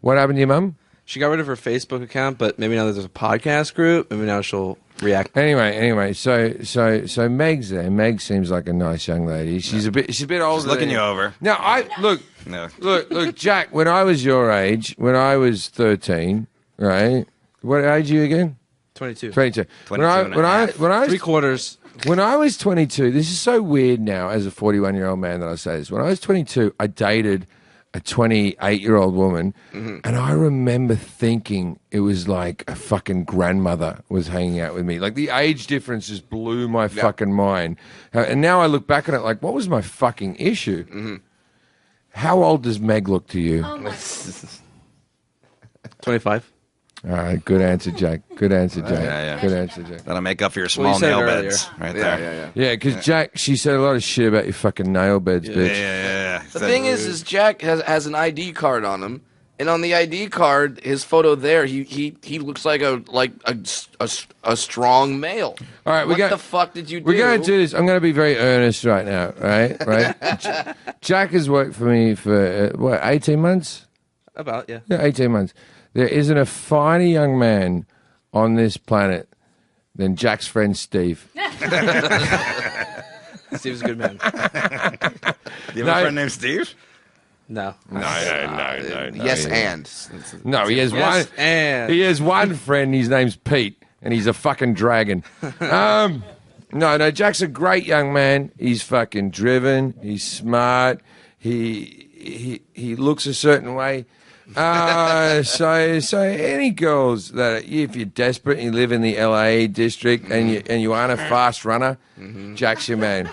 Speaker 2: What happened to your mum?
Speaker 9: She got rid of her Facebook account, but maybe now there's a podcast group. Maybe now she'll react.
Speaker 2: Anyway, so Meg's there. Meg seems like a nice young lady. She's a bit older.
Speaker 4: She's looking
Speaker 2: than
Speaker 4: you over.
Speaker 2: No,
Speaker 4: No.
Speaker 2: look, Jack. When I was your age, when I was 13, right? What age are you again?
Speaker 9: 22.
Speaker 2: 22.
Speaker 4: 22 and a half.
Speaker 2: When I was
Speaker 9: 3/4.
Speaker 2: When I was 22, this is so weird now as a 41-year-old man that I say this. When I was 22, I dated a 28-year-old woman, and I remember thinking it was like a fucking grandmother was hanging out with me. Like the age difference just blew my fucking mind. And now I look back on it like, what was my fucking issue? How old does Meg look to you?
Speaker 9: 25.
Speaker 2: All right, good answer, Jack. Good answer, Jack.
Speaker 4: Yeah.
Speaker 2: Good answer, Jack.
Speaker 4: That'll make up for your
Speaker 9: Well,
Speaker 4: small
Speaker 9: you said it
Speaker 4: nail
Speaker 9: earlier.
Speaker 4: beds right
Speaker 3: Yeah,
Speaker 4: there.
Speaker 2: Yeah, because Jack, she said a lot of shit about your fucking nail beds, bitch.
Speaker 4: Yeah.
Speaker 3: The thing is Jack has an ID card on him, and on the ID card, his photo there, he looks like a strong male.
Speaker 2: All right,
Speaker 3: what the fuck did you do?
Speaker 2: We're going to do this. I'm going to be very earnest right now, right? Jack has worked for me for, 18 months?
Speaker 9: About, yeah.
Speaker 2: Yeah, 18 months. There isn't a finer young man on this planet than Jack's friend Steve.
Speaker 9: Steve's a good man.
Speaker 4: You have a friend named Steve?
Speaker 9: No.
Speaker 2: No.
Speaker 3: Yes, and.
Speaker 2: No, he has
Speaker 9: Yes,
Speaker 2: one.
Speaker 9: and.
Speaker 2: He has one friend. His name's Pete, and he's a fucking dragon. No, Jack's a great young man. He's fucking driven. He's smart. He looks a certain way. So any girls that if you're desperate and you live in the LA district and you aren't a fast runner, Jack's your man.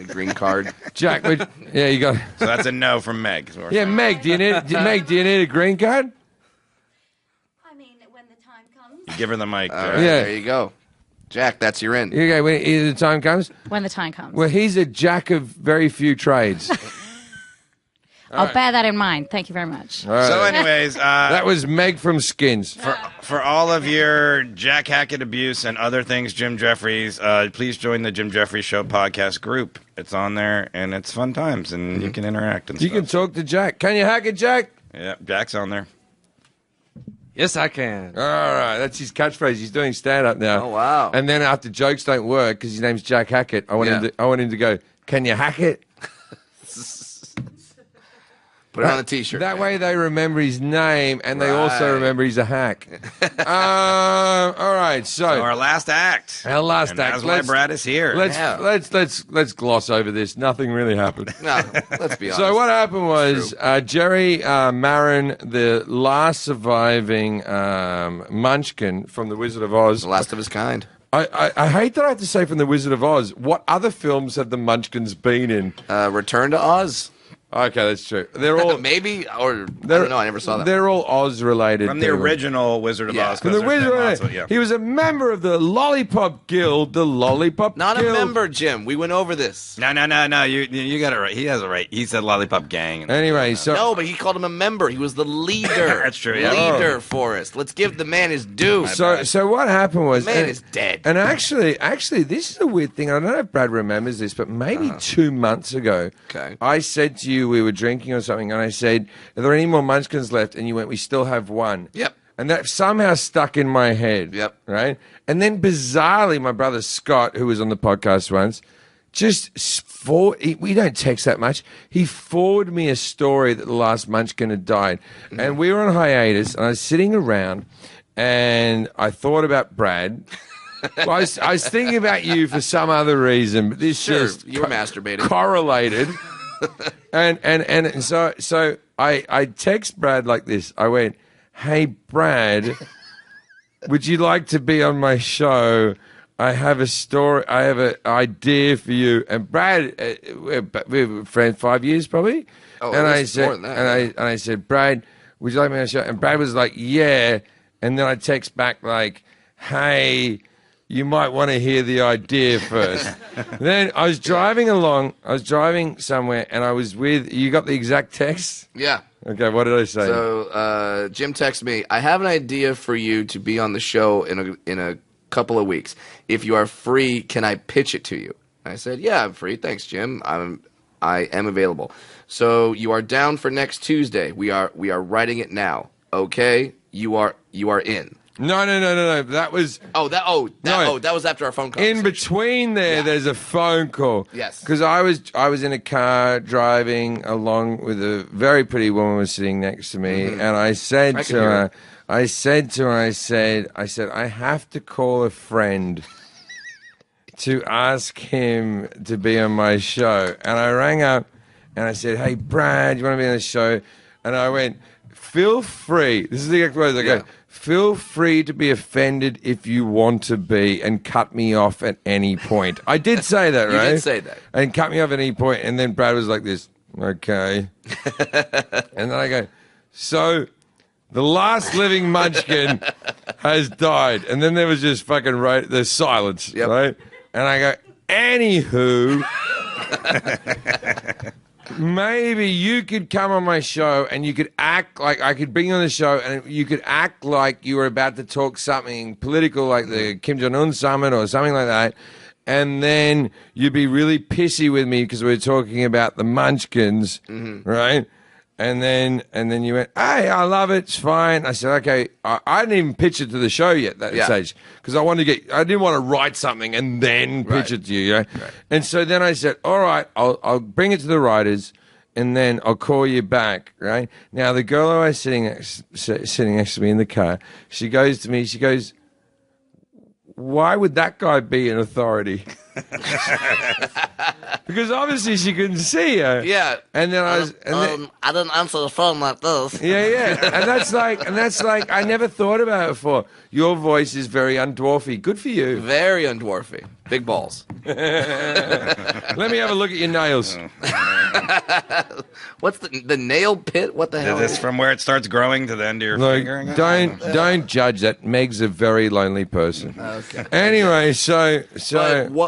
Speaker 3: Green card.
Speaker 2: Jack, you got.
Speaker 4: So that's a no from Meg.
Speaker 2: Yeah, Meg, do you need a green card?
Speaker 8: I mean, when the time comes.
Speaker 4: You give her the mic.
Speaker 3: All right,
Speaker 2: Yeah.
Speaker 3: there you go. Jack, that's your in.
Speaker 2: Okay, when the time comes.
Speaker 8: When the time comes.
Speaker 2: Well, he's a jack of very few trades.
Speaker 8: I'll bear that in mind. Thank you very much.
Speaker 2: All right.
Speaker 4: So, anyways,
Speaker 2: That was Meg from Skins.
Speaker 4: for all of your Jack Hackett abuse and other things, Jim Jefferies, please join the Jim Jefferies Show podcast group. It's on there, and it's fun times, and you can interact and
Speaker 2: You
Speaker 4: stuff.
Speaker 2: can talk to Jack. Can you hack it, Jack?
Speaker 4: Yeah, Jack's on there.
Speaker 9: Yes, I can.
Speaker 2: All right, that's his catchphrase. He's doing stand-up now.
Speaker 3: Oh, wow.
Speaker 2: And then after jokes don't work, because his name's Jack Hackett, I want him to go, can you hack it?
Speaker 3: Put it on a T-shirt.
Speaker 2: That way they remember his name, and they also
Speaker 3: Right.
Speaker 2: remember he's a hack. All right,
Speaker 4: So our last act.
Speaker 2: Our last
Speaker 4: and
Speaker 2: act.
Speaker 4: That's why Brad is here.
Speaker 2: let's gloss over this. Nothing really happened.
Speaker 3: No, let's be honest.
Speaker 2: So what happened was Jerry Marin, the last surviving Munchkin from The Wizard of Oz.
Speaker 3: The last of his kind.
Speaker 2: I hate that I have to say from The Wizard of Oz. What other films have the Munchkins been in?
Speaker 3: Return to Oz.
Speaker 2: Okay, that's true. They're all
Speaker 3: Maybe, or I don't know. I never saw that.
Speaker 2: They're all Oz related.
Speaker 4: From the original Wizard of Oz.
Speaker 2: From the
Speaker 4: 'cause there's
Speaker 2: Wizard
Speaker 4: been
Speaker 2: of
Speaker 4: lots
Speaker 2: Oz.
Speaker 4: of- yeah.
Speaker 2: He was a member of the Lollipop Guild. The Lollipop
Speaker 3: Not
Speaker 2: Guild.
Speaker 3: a member, Jim. We went over this.
Speaker 4: No. You got it right. He has it right. He said Lollipop Gang.
Speaker 2: Anyway, so
Speaker 3: No, but he called him a member. He was the leader.
Speaker 4: That's true, yeah.
Speaker 3: Leader for us. Let's give the man his due.
Speaker 2: So what happened was
Speaker 3: The man is dead.
Speaker 2: And actually, this is a weird thing. I don't know if Brad remembers this, but maybe 2 months ago,
Speaker 3: Okay.
Speaker 2: I said to you, we were drinking or something, and I said, "Are there any more Munchkins left?" And you went, "We still have one."
Speaker 3: Yep.
Speaker 2: And that somehow stuck in my head.
Speaker 3: Yep.
Speaker 2: Right. And then bizarrely, my brother Scott, who was on the podcast once, we don't text that much. He forwarded me a story that the last Munchkin had died, and we were on hiatus, and I was sitting around. and I thought about Brad. Well, I was thinking about you for some other reason, but this just
Speaker 3: you were masturbating.
Speaker 2: correlated. and so I text Brad like this. I went, "Hey Brad, would you like to be on my show? I have a story. I have an idea for you." And Brad, we're friends 5 years probably.
Speaker 3: Oh,
Speaker 2: and I
Speaker 3: more
Speaker 2: said,
Speaker 3: than that,
Speaker 2: I said, "Brad, would you like me on the show?" And Brad was like, "Yeah." And then I text back like, "Hey, you might want to hear the idea first." Then I was driving somewhere, and I was with. You got the exact text?
Speaker 3: Yeah.
Speaker 2: Okay, what did I say?
Speaker 3: So Jim texted me, "I have an idea for you to be on the show in a couple of weeks. If you are free, can I pitch it to you?" I said, "Yeah, I'm free. Thanks, Jim. I am available. So you are down for next Tuesday. We are writing it now. Okay? You are in."
Speaker 2: No. That was
Speaker 3: That was after our phone conversation.
Speaker 2: in between there.
Speaker 3: Yeah.
Speaker 2: There's a phone call.
Speaker 3: Yes.
Speaker 2: Because I was in a car driving along with a very pretty woman was sitting next to me, and I said
Speaker 3: I
Speaker 2: to
Speaker 3: can hear
Speaker 2: her,
Speaker 3: it.
Speaker 2: I said, I have to call a friend to ask him to be on my show. And I rang up and I said, "Hey, Brad, you want to be on the show?" And I went, "Feel free." This is the exact words I go.
Speaker 3: Yeah.
Speaker 2: "Feel free to be offended if you want to be and cut me off at any point." I did say that,
Speaker 3: You
Speaker 2: right?
Speaker 3: did say that.
Speaker 2: And cut me off at any point. And then Brad was like this, "Okay." And then I go, "So the last living munchkin has died." And then there was just fucking there's silence,
Speaker 3: Yep.
Speaker 2: right? And I go, "Anywho, maybe you could come on my show and you could act like I could bring you on the show and you could act like you were about to talk something political like the Kim Jong-un summit or something like that. And then you'd be really pissy with me because we were talking about the munchkins, right? And then you went, 'Hey, I love it. It's fine.' I said, 'Okay.' I didn't even pitch it to the show yet that stage because I didn't want to write something and then pitch it to you. Right? And so then I said, 'All right, I'll bring it to the writers and then I'll call you back.' Right now, the girl who was sitting next to me in the car, she goes to me, she goes, 'Why would that guy be an authority?' Because obviously she couldn't see her.
Speaker 3: Yeah.
Speaker 2: And then
Speaker 10: I didn't answer the phone like this.
Speaker 2: yeah. And that's like I never thought about it before. Your voice is very undwarfy. Good for you.
Speaker 3: Very undwarfy. Big balls.
Speaker 2: Let me have a look at your nails.
Speaker 3: What's the nail pit? What the hell?
Speaker 4: Is this from where it starts growing to the end of your
Speaker 2: Look,
Speaker 4: finger?
Speaker 2: don't judge that. Meg's a very lonely person.
Speaker 3: Okay.
Speaker 2: Anyway, so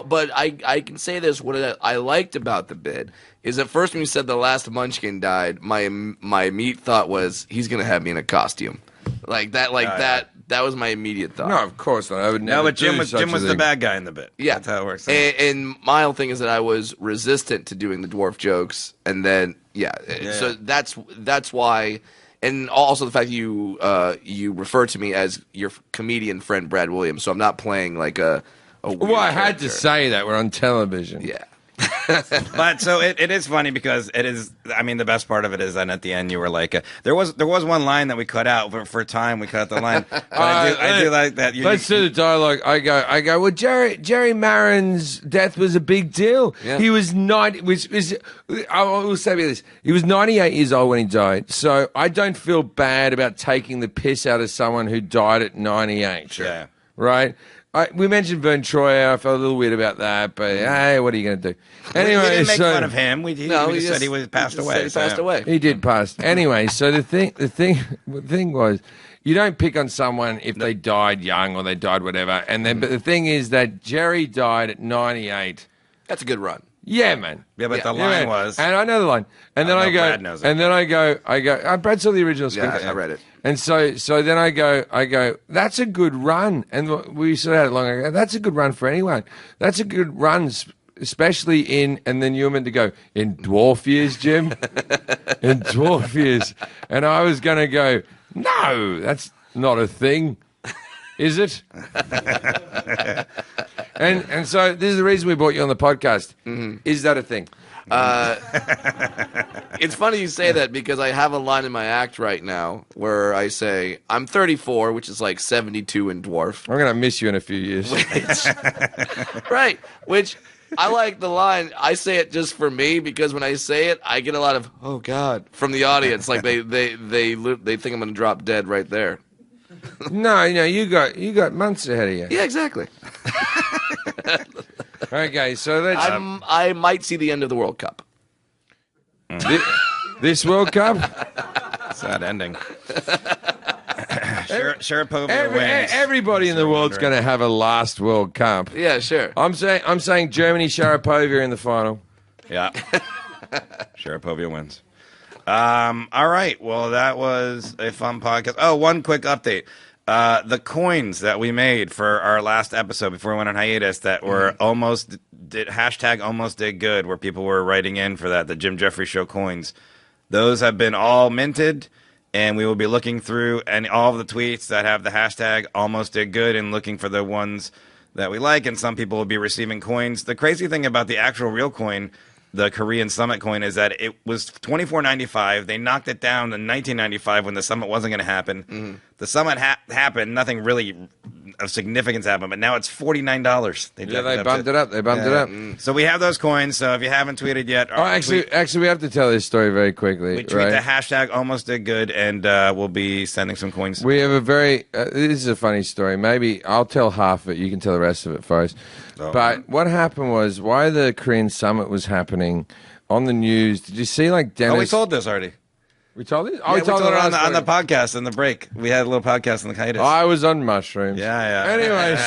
Speaker 3: But I can say this. What I liked about the bit is at first when you said the last munchkin died, my immediate thought was he's gonna have me in a costume, like that. That was my immediate thought.
Speaker 2: no, of course not. I would never.
Speaker 4: No, but Jim
Speaker 2: do
Speaker 4: was
Speaker 2: such a
Speaker 4: the
Speaker 2: thing.
Speaker 4: bad guy in the bit.
Speaker 3: Yeah,
Speaker 4: That's how it works.
Speaker 3: And my whole thing is that I was resistant to doing the dwarf jokes, and then so that's why, and also the fact you refer to me as your comedian friend Brad Williams, so I'm not playing like a weird
Speaker 2: Well, I had to
Speaker 3: character.
Speaker 2: say that we're on television.
Speaker 3: Yeah.
Speaker 4: But so it is funny because it is. I mean, the best part of it is that at the end you were like, there was one line that we cut out, but for time we cut out the line. But I do like that.
Speaker 2: Let's do the dialogue. I go. Well, Jerry Marin's death was a big deal.
Speaker 3: Yeah.
Speaker 2: He was 90. I will say this: he was 98 years old when he died. So I don't feel bad about taking the piss out of someone who died at 98.
Speaker 4: Yeah.
Speaker 2: Right. We mentioned Vern Troyer. I felt a little weird about that, but hey, what are you going to do? Anyway,
Speaker 4: we didn't make
Speaker 2: so
Speaker 4: fun of him. We just said he was passed away.
Speaker 3: He passed away.
Speaker 2: he did pass. Anyway, so the thing was, you don't pick on someone if they died young or they died whatever. And then, but the thing is that Jerry died at 98.
Speaker 3: That's a good run.
Speaker 2: Yeah, man.
Speaker 4: Yeah, but the
Speaker 2: Yeah,
Speaker 4: line
Speaker 2: man.
Speaker 4: was.
Speaker 2: and I know the line, and then
Speaker 4: I
Speaker 2: I
Speaker 4: know
Speaker 2: go,
Speaker 4: Brad knows it.
Speaker 2: and then I go. Brad saw the original script.
Speaker 3: Yeah, I read it.
Speaker 2: And so then I go, that's a good run. And we sort of had it long ago. That's a good run for anyone. That's a good run, especially and then you were meant to go, in dwarf years, Jim? In dwarf years. And I was going to go, no, that's not a thing. Is it? and so this is the reason we brought you on the podcast. Is that a thing?
Speaker 3: It's funny you say that because I have a line in my act right now where I say, I'm 34, which is like 72 in dwarf.
Speaker 2: I'm going to miss you in a few years.
Speaker 3: Right. Which I like the line. I say it just for me because when I say it, I get a lot of, oh, God, from the audience. Like they think I'm going to drop dead right there.
Speaker 2: No, you got months ahead of you.
Speaker 3: Yeah, exactly.
Speaker 2: Okay, so let's...
Speaker 3: I might see the end of the World Cup.
Speaker 2: This World Cup?
Speaker 4: Sad ending. Sharapova wins.
Speaker 2: Everybody in the world's going to have a last World Cup.
Speaker 3: Yeah, sure.
Speaker 2: I'm saying Germany, Sharapovia in the final.
Speaker 4: Yeah. Sharapovia wins. All right. Well, that was a fun podcast. Oh, one quick update. The coins that we made for our last episode before we went on hiatus that were almost did good, where people were writing in for that, the Jim Jefferies Show coins. Those have been all minted, and we will be looking through and all of the tweets that have the hashtag almost did good and looking for the ones that we like, and some people will be receiving coins. The crazy thing about the actual real coin, the Korean Summit coin, is that it was $24.95. They knocked it down in 1995 when the summit wasn't going to happen. The summit happened. Nothing really of significance happened, but now it's $49.
Speaker 2: They bumped it up. They bumped it up.
Speaker 4: So we have those coins. So if you haven't tweeted yet,
Speaker 2: actually, we have to tell this story very quickly.
Speaker 4: We tweet the hashtag almost did good, and we'll be sending some coins.
Speaker 2: We have a very. This is a funny story. Maybe I'll tell half of it. You can tell the rest of it first. But what happened was, why the Korean Summit was happening on the news. Did you see like Dennis?
Speaker 4: Oh, we told this already.
Speaker 2: We told it?
Speaker 4: Oh, yeah, we told it on the podcast in the break. We had a little podcast in the hiatus.
Speaker 2: I was on mushrooms.
Speaker 4: Yeah.
Speaker 2: Anyway,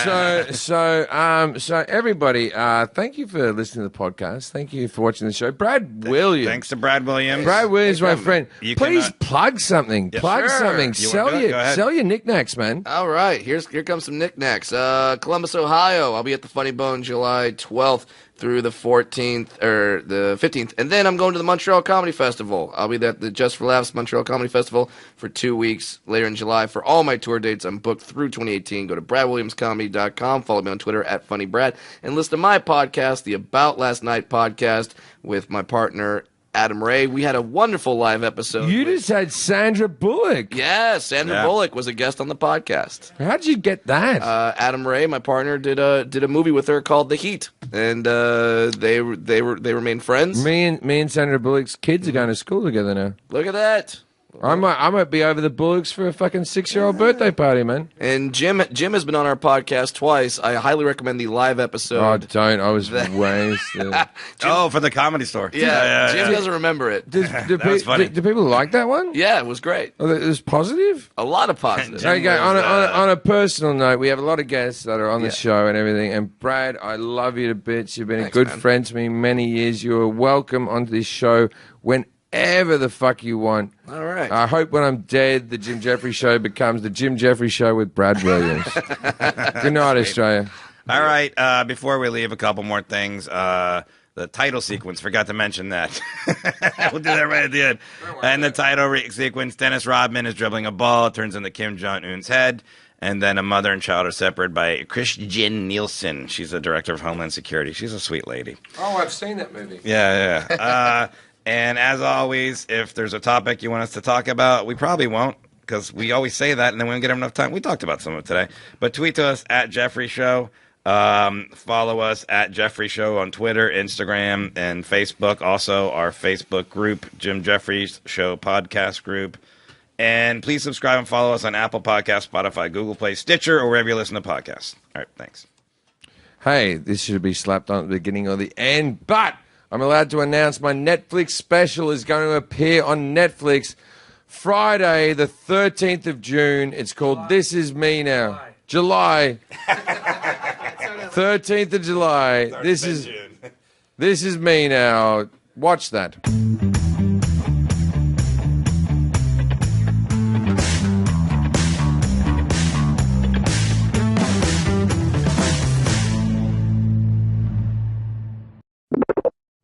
Speaker 2: so everybody, thank you for listening to the podcast. Thank you for watching the show. Brad Williams.
Speaker 4: Thanks to Brad Williams.
Speaker 2: Brad Williams, my friend.
Speaker 4: Please
Speaker 2: plug something. Plug something. Sell your knickknacks, man.
Speaker 3: All right. Here comes some knickknacks. Columbus, Ohio. I'll be at the Funny Bone July 12th. Through the 14th or the 15th. And then I'm going to the Montreal Comedy Festival. I'll be at the Just for Laughs Montreal Comedy Festival for 2 weeks later in July. For all my tour dates, I'm booked through 2018. Go to bradwilliamscomedy.com. Follow me on Twitter at FunnyBrad. And listen to my podcast, the About Last Night podcast, with my partner, Adam Ray. We had a wonderful live episode.
Speaker 2: You just had Sandra Bullock.
Speaker 3: Yeah, Sandra Bullock was a guest on the podcast.
Speaker 2: How'd you get that?
Speaker 3: Adam Ray, my partner, did a movie with her called The Heat, and they remain friends.
Speaker 2: Me and Sandra Bullock's kids are going to school together now.
Speaker 3: Look at that.
Speaker 2: I might be over the Bullocks for a fucking 6-year-old birthday party, man.
Speaker 3: And Jim has been on our podcast twice. I highly recommend the live episode.
Speaker 2: Oh, don't. I was wasted.
Speaker 4: For the Comedy Store.
Speaker 3: Yeah, Jim doesn't remember it.
Speaker 4: That was funny.
Speaker 2: Do people like that one?
Speaker 3: Yeah, it was great.
Speaker 2: Oh, it was positive?
Speaker 3: A lot of positive.
Speaker 2: Okay, on a personal note, we have a lot of guests that are on the show and everything. And Brad, I love you to bits. You've been a good friend to me many years. You are welcome onto this show whenever the fuck you want.
Speaker 3: All right.
Speaker 2: I hope when I'm dead, the Jim Jefferies Show becomes the Jim Jefferies Show with Brad Williams. Good night, Australia.
Speaker 4: All right. Before we leave, a couple more things. The title sequence, forgot to mention that. We'll do that right at the end. And the title sequence, Dennis Rodman is dribbling a ball, turns into Kim Jong-un's head, and then a mother and child are separated by Christian Nielsen. She's the director of Homeland Security. She's a sweet lady.
Speaker 2: Oh, I've seen that movie.
Speaker 4: Yeah. And as always, if there's a topic you want us to talk about, we probably won't, because we always say that and then we don't get enough time. We talked about some of it today. But tweet to us at Jeffrey Show. Follow us at Jeffrey Show on Twitter, Instagram, and Facebook. Also, our Facebook group, Jim Jeffries Show Podcast Group. And please subscribe and follow us on Apple Podcasts, Spotify, Google Play, Stitcher, or wherever you listen to podcasts. All right, thanks.
Speaker 2: Hey, this should be slapped on at the beginning or the end, but I'm allowed to announce my Netflix special is going to appear on Netflix Friday, the 13th of June. It's called This Is Me Now. July. 13th of July. This is me now. Watch that.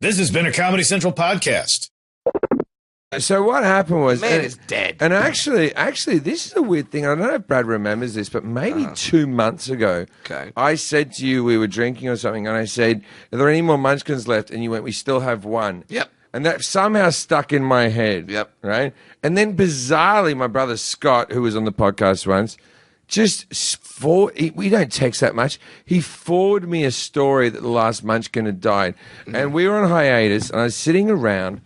Speaker 1: This has been a Comedy Central podcast.
Speaker 2: So what happened was...
Speaker 3: Man is dead.
Speaker 2: And actually, this is a weird thing. I don't know if Brad remembers this, but maybe 2 months ago, I said to you, we were drinking or something, and I said, are there any more Munchkins left? And you went, we still have one.
Speaker 3: Yep.
Speaker 2: And that somehow stuck in my head.
Speaker 3: Yep.
Speaker 2: Right? And then bizarrely, my brother Scott, who was on the podcast once, we don't text that much. He forwarded me a story that the last Munchkin had died. And we were on hiatus, and I was sitting around,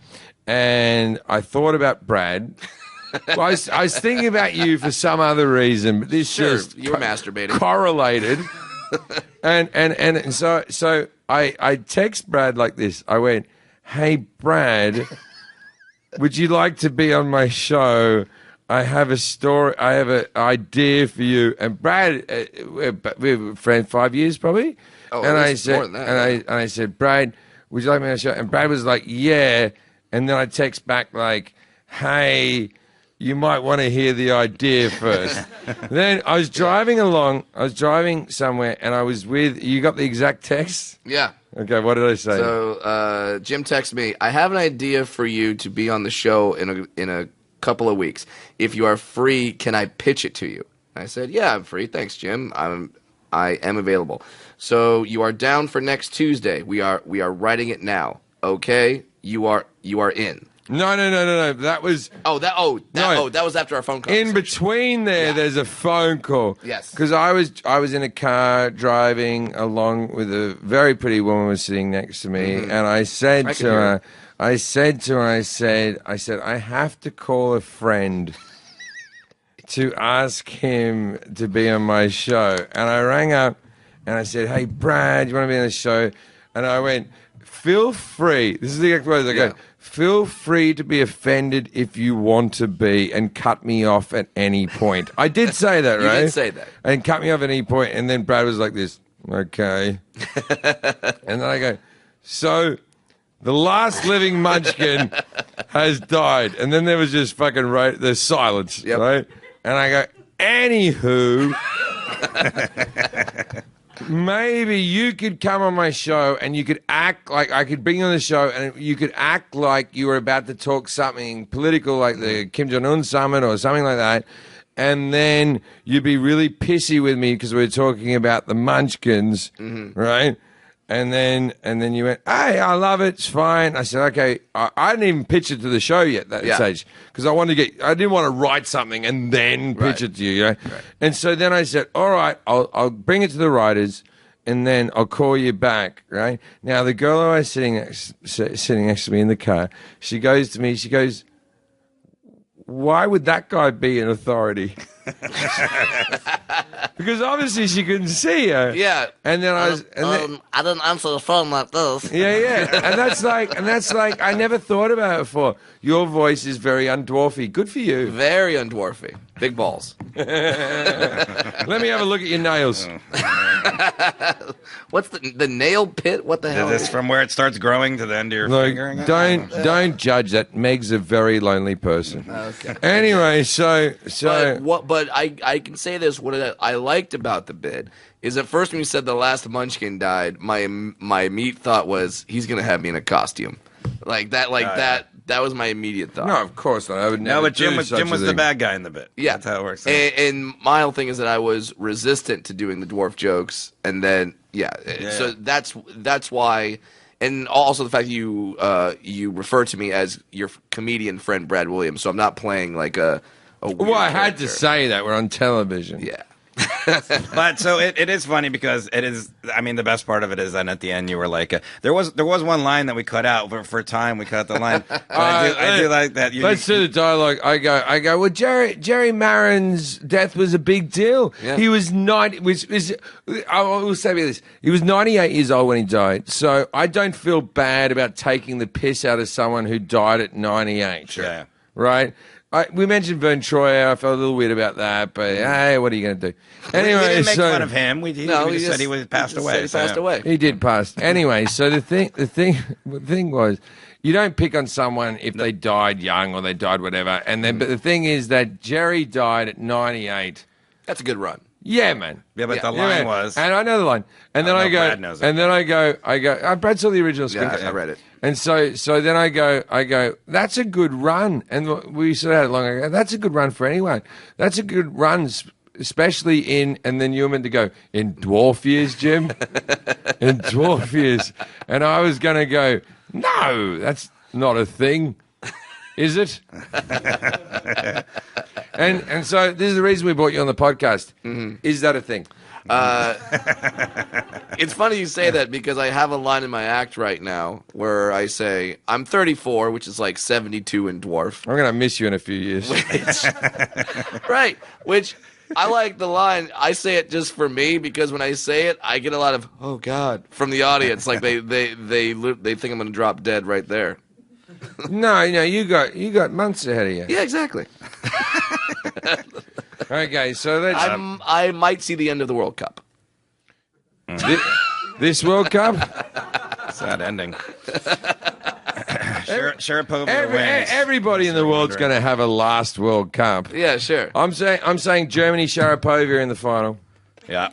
Speaker 2: and I thought about Brad. Well, I was thinking about you for some other reason, but this just
Speaker 3: you were masturbating.
Speaker 2: Correlated. and so I text Brad like this. I went, "Hey Brad, would you like to be on my show? I have a story. I have an idea for you." And Brad, we were friends 5 years probably.
Speaker 3: Oh,
Speaker 2: and I
Speaker 3: said, more than that,
Speaker 2: and I said, "Brad, would you like me on the show?" And Brad was like, "Yeah." And then I text back like, "Hey, you might want to hear the idea first." Then I was driving somewhere, and I was with. You got the exact text?
Speaker 3: Yeah.
Speaker 2: Okay, what did I say?
Speaker 3: So Jim texted me, "I have an idea for you to be on the show in a couple of weeks. If you are free, can I pitch it to you?" I said, "Yeah, I'm free. Thanks, Jim. I am available. So you are down for next Tuesday. We are writing it now. Okay? You are in."
Speaker 2: No. That was
Speaker 3: that was after our phone call.
Speaker 2: in between there.
Speaker 3: Yeah.
Speaker 2: There's a phone call.
Speaker 3: Yes.
Speaker 2: Because I was in a car driving along with a very pretty woman was sitting next to me, and I said to her, I said, I have to call a friend to ask him to be on my show. And I rang up and I said, "Hey, Brad, you want to be on the show?" And I went, "Feel free." This is the exact words I go. "Feel free to be offended if you want to be and cut me off at any point." I did say that, right?
Speaker 3: You did say that.
Speaker 2: And cut me off at any point. And then Brad was like this, "Okay." And then I go, "So the last living Munchkin has died." And then there was just fucking there's silence, right? And I go, "Anywho, maybe you could come on my show and you could act like I could bring you on the show and you could act like you were about to talk something political like the Kim Jong-un summit or something like that. And then you'd be really pissy with me because we're talking about the Munchkins, right? And then you went, "Hey, I love it. It's fine." I said, "Okay." I didn't even pitch it to the show yet that stage because I didn't want to write something and then pitch it to you, Right. And so then I said, "All right, I'll bring it to the writers and then I'll call you back." Right now, the girl who was sitting next to me in the car, she goes to me, she goes, "Why would that guy be an authority?" Because obviously she couldn't see her.
Speaker 3: Yeah.
Speaker 2: And then
Speaker 10: I didn't answer the phone like this.
Speaker 2: Yeah. And that's like I never thought about it before. Your voice is very undwarfy. Good for you.
Speaker 3: Very undwarfy. Big balls.
Speaker 2: Let me have a look at your nails.
Speaker 3: What's the nail pit? What the hell?
Speaker 4: Is this from where it starts growing to the end of your finger?
Speaker 2: Don't judge that. Meg's a very lonely person.
Speaker 3: Okay.
Speaker 2: Anyway,
Speaker 3: But I can say this. What I liked about the bit is at first when you said the last Munchkin died, my immediate thought was he's gonna have me in a costume, like that. That was my immediate thought.
Speaker 2: No, of course not. I would never.
Speaker 4: No, but Jim
Speaker 2: do
Speaker 4: was
Speaker 2: such a
Speaker 4: the
Speaker 2: thing.
Speaker 4: bad guy in the bit.
Speaker 3: Yeah,
Speaker 4: that's how it works.
Speaker 3: And my whole thing is that I was resistant to doing the dwarf jokes, and then so that's why. And also the fact that you refer to me as your comedian friend Brad Williams, so I'm not playing like a weird
Speaker 2: I had
Speaker 3: character.
Speaker 2: to say that we're on television.
Speaker 3: Yeah.
Speaker 4: But so it is funny because it is. I mean, the best part of it is that at the end you were like, there was one line that we cut out for time. We cut the line. But I do like that.
Speaker 2: Let's do the dialogue. I go. Well, Jerry Marin's death was a big deal.
Speaker 3: Yeah.
Speaker 2: He was 90. I will say this. He was 98 years old when he died. So I don't feel bad about taking the piss out of someone who died at 98.
Speaker 4: Sure. Yeah.
Speaker 2: Right. We mentioned Vern Troyer. I felt a little weird about that, but hey, what are you going to do? Anyway,
Speaker 4: we didn't make fun of him. We just said he was passed away.
Speaker 3: He passed away.
Speaker 2: He did pass. Anyway, so the thing was, you don't pick on someone if they died young or they died whatever. And then, but the thing is that Jerry died at 98.
Speaker 3: That's a good run.
Speaker 2: Yeah, man.
Speaker 4: Yeah, but the line was,
Speaker 2: and I know the line. And then I go,
Speaker 4: Brad knows it.
Speaker 2: and then I go. Brad saw the original script.
Speaker 3: Yeah, I read it.
Speaker 2: And so then I go, that's a good run. And we sort of had it long ago. That's a good run for anyone. That's a good run, especially and then you were meant to go, in dwarf years, Jim? In dwarf years. And I was going to go, no, not a thing, is it? and so this is the reason we brought you on the podcast.
Speaker 3: Mm-hmm.
Speaker 2: Is that a thing?
Speaker 3: It's funny you say that because I have a line in my act right now where I say, I'm 34, which is like 72 in dwarf.
Speaker 2: I'm going to miss you in a few years.
Speaker 3: Right, which I like the line. I say it just for me because when I say it, I get a lot of, oh, God, from the audience. Like they think I'm going to drop dead right there.
Speaker 2: No, you got months ahead of you.
Speaker 3: Yeah, exactly.
Speaker 2: Okay, so let's...
Speaker 3: I might see the end of the World Cup.
Speaker 2: This World Cup?
Speaker 4: Sad ending. Sharapovia wins.
Speaker 2: Everybody in the world's going to have a last World Cup.
Speaker 3: Yeah, sure.
Speaker 2: I'm saying Germany, Sharapovia in the final.
Speaker 4: Yeah.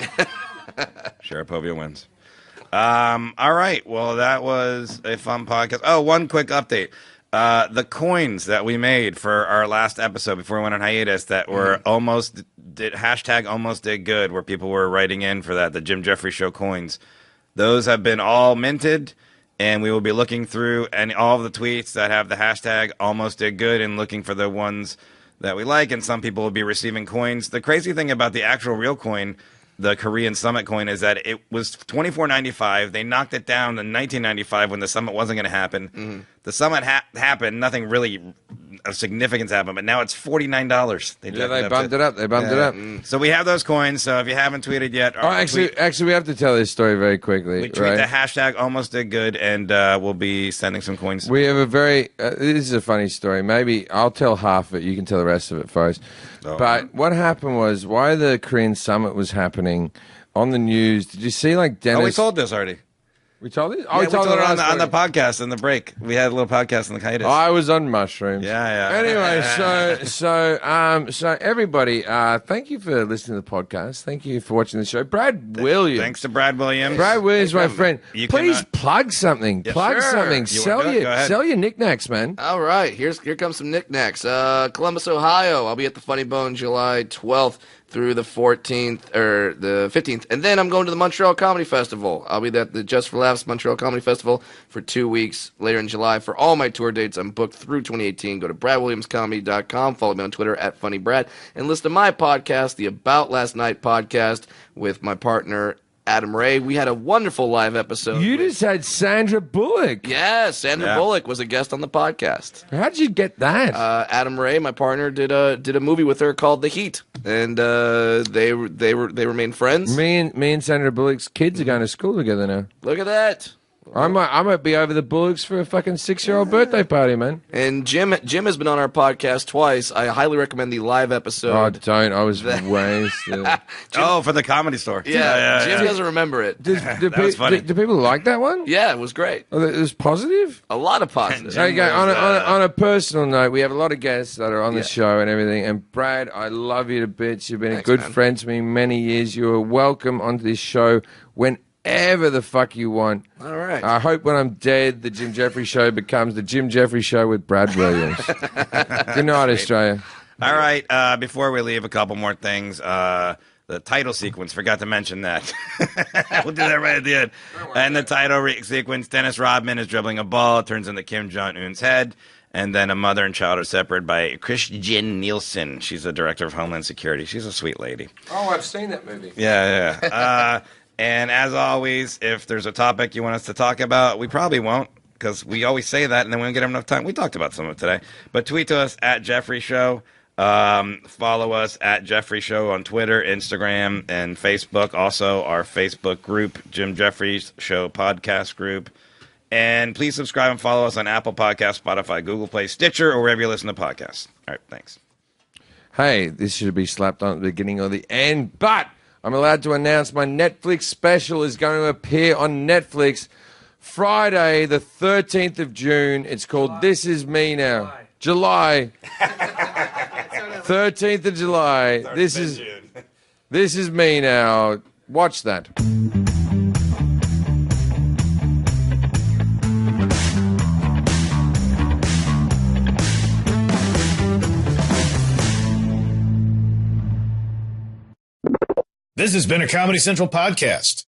Speaker 4: Sharapovia wins. All right. Well, that was a fun podcast. Oh, one quick update. The coins that we made for our last episode before we went on hiatus that were almost did good, where people were writing in for that, the Jim Jefferies Show coins. Those have been all minted, and we will be looking through all of the tweets that have the hashtag almost did good and looking for the ones that we like, and some people will be receiving coins. The crazy thing about the actual real coin, the Korean Summit coin, is that it was $24.95. They knocked it down in 1995 when the summit wasn't going to happen. Mm-hmm. The summit happened. Nothing really of significance happened, but now it's $49.
Speaker 2: They bumped it up. They bumped it up.
Speaker 4: So we have those coins. So if you haven't tweeted yet,
Speaker 2: actually, we have to tell this story very quickly.
Speaker 4: We tweet the hashtag almost did good, and we'll be sending some coins.
Speaker 2: We have a very. This is a funny story. Maybe I'll tell half of it. You can tell the rest of it first.
Speaker 4: Oh.
Speaker 2: But what happened was, why the Korean Summit was happening on the news. Did you see Dennis?
Speaker 4: Oh, we told this already.
Speaker 2: We told it?
Speaker 4: Oh,
Speaker 2: we
Speaker 4: told it on the podcast in the break. We had a little podcast in the hiatus.
Speaker 2: I was on mushrooms.
Speaker 4: Yeah.
Speaker 2: Anyway, so everybody, thank you for listening to the podcast. Thank you for watching the show. Brad Williams.
Speaker 4: Thanks to Brad Williams.
Speaker 2: Brad Williams, my friend.
Speaker 4: You
Speaker 2: Please plug something.
Speaker 4: Yeah,
Speaker 2: plug
Speaker 4: sure.
Speaker 2: something.
Speaker 4: Go
Speaker 2: Sell your knickknacks, man.
Speaker 3: All right, here comes some knickknacks. Columbus, Ohio. I'll be at the Funny Bone July 12th through the 14th or the 15th, and then I'm going to the Montreal Comedy Festival. I'll be at the Just for Laughs Montreal Comedy Festival for 2 weeks later in July. For all my tour dates, I'm booked through 2018. Go to bradwilliamscomedy.com. Follow me on Twitter at FunnyBrad, and listen to my podcast, the About Last Night podcast, with my partner Adam Ray. We had a wonderful live episode.
Speaker 2: You just had Sandra Bullock.
Speaker 3: Yeah, Sandra Bullock was a guest on the podcast.
Speaker 2: How'd you get that?
Speaker 3: Adam Ray, my partner, did a movie with her called The Heat, and they remain friends.
Speaker 2: Me and Sandra Bullock's kids are going to school together now.
Speaker 3: Look at that.
Speaker 2: I might be over the Bullocks for a fucking 6-year-old birthday party, man.
Speaker 3: And Jim has been on our podcast twice. I highly recommend the live episode.
Speaker 2: Oh, don't. I was wasted.
Speaker 4: For the Comedy Store.
Speaker 3: Yeah, Jim doesn't remember it.
Speaker 4: That was funny.
Speaker 2: Do people like that one?
Speaker 3: Yeah, it was great.
Speaker 2: Oh, it was positive?
Speaker 3: A lot of positive.
Speaker 2: Okay, on a personal note, we have a lot of guests that are on the show and everything. And Brad, I love you to bits. You've been a good friend to me many years. You are welcome onto this show whenever the fuck you want.
Speaker 3: All right.
Speaker 2: I hope when I'm dead, the Jim Jefferies Show becomes the Jim Jefferies Show with Brad Williams. Good night, Australia.
Speaker 4: All right. Before we leave, a couple more things. The title sequence, forgot to mention that. We'll do that right at the end. And the title sequence, Dennis Rodman is dribbling a ball. It turns into Kim Jong-un's head. And then a mother and child are separated by Christian Nielsen. She's the director of Homeland Security. She's a sweet lady.
Speaker 2: Oh, I've seen that movie.
Speaker 4: Yeah. And as always, if there's a topic you want us to talk about, we probably won't, because we always say that and then we don't get enough time. We talked about some of it today. But tweet to us at Jeffrey Show. Follow us at Jeffrey Show on Twitter, Instagram, and Facebook. Also, our Facebook group, Jim Jeffries Show Podcast Group. And please subscribe and follow us on Apple Podcasts, Spotify, Google Play, Stitcher, or wherever you listen to podcasts. All right, thanks.
Speaker 2: Hey, this should be slapped on at the beginning or the end, but I'm allowed to announce my Netflix special is going to appear on Netflix Friday, the 13th of June. It's called This Is Me Now. July. 13th of July. This is me now. Watch that.
Speaker 1: This has been a Comedy Central podcast.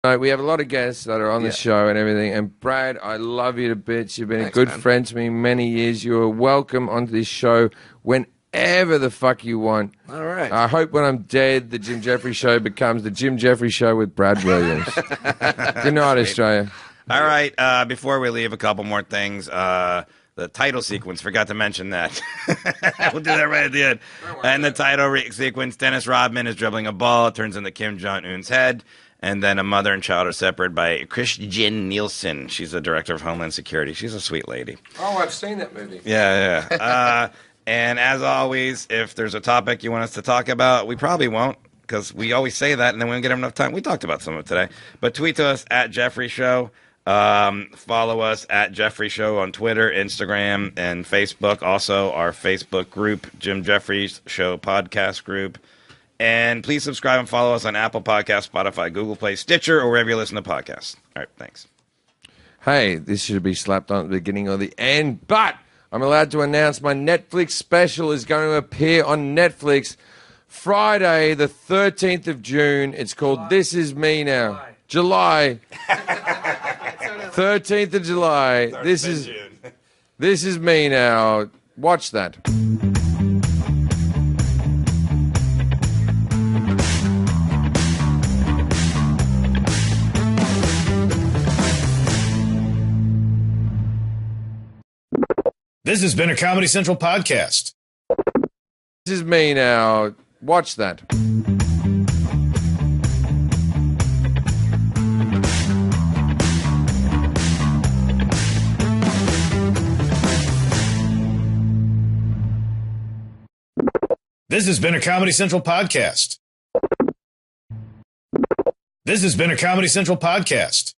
Speaker 2: We have a lot of guests that are on the show and everything. And Brad, I love you to bits. You've been a good friend to me many years. You are welcome onto this show whenever the fuck you want.
Speaker 3: All right.
Speaker 2: I hope when I'm dead, the Jim Jefferies Show becomes the Jim Jefferies Show with Brad Williams. Good night, Australia.
Speaker 4: All right. Before we leave, a couple more things. The title sequence, forgot to mention that. We'll do that right at the end. And the title sequence, Dennis Rodman is dribbling a ball. It turns into Kim Jong-un's head. And then a mother and child are separated by Christian Nielsen. She's the director of Homeland Security. She's a sweet lady.
Speaker 2: Oh, I've seen that movie.
Speaker 4: Yeah. And as always, if there's a topic you want us to talk about, we probably won't, because we always say that and then we don't get enough time. We talked about some of it today. But tweet to us at Jeffrey Show. Follow us at Jeffrey Show on Twitter, Instagram, and Facebook. Also, our Facebook group, Jim Jeffries Show Podcast Group. And please subscribe and follow us on Apple Podcasts, Spotify, Google Play, Stitcher, or wherever you listen to podcasts. All right, thanks.
Speaker 2: Hey, this should be slapped on at the beginning or the end, but I'm allowed to announce my Netflix special is going to appear on Netflix Friday, the 13th of June. It's called This Is Me Now. July. 13th of July. This is me now. Watch that.
Speaker 1: This has been a Comedy Central podcast.
Speaker 2: This is me now. Watch that.
Speaker 1: This has been a Comedy Central podcast. This has been a Comedy Central podcast.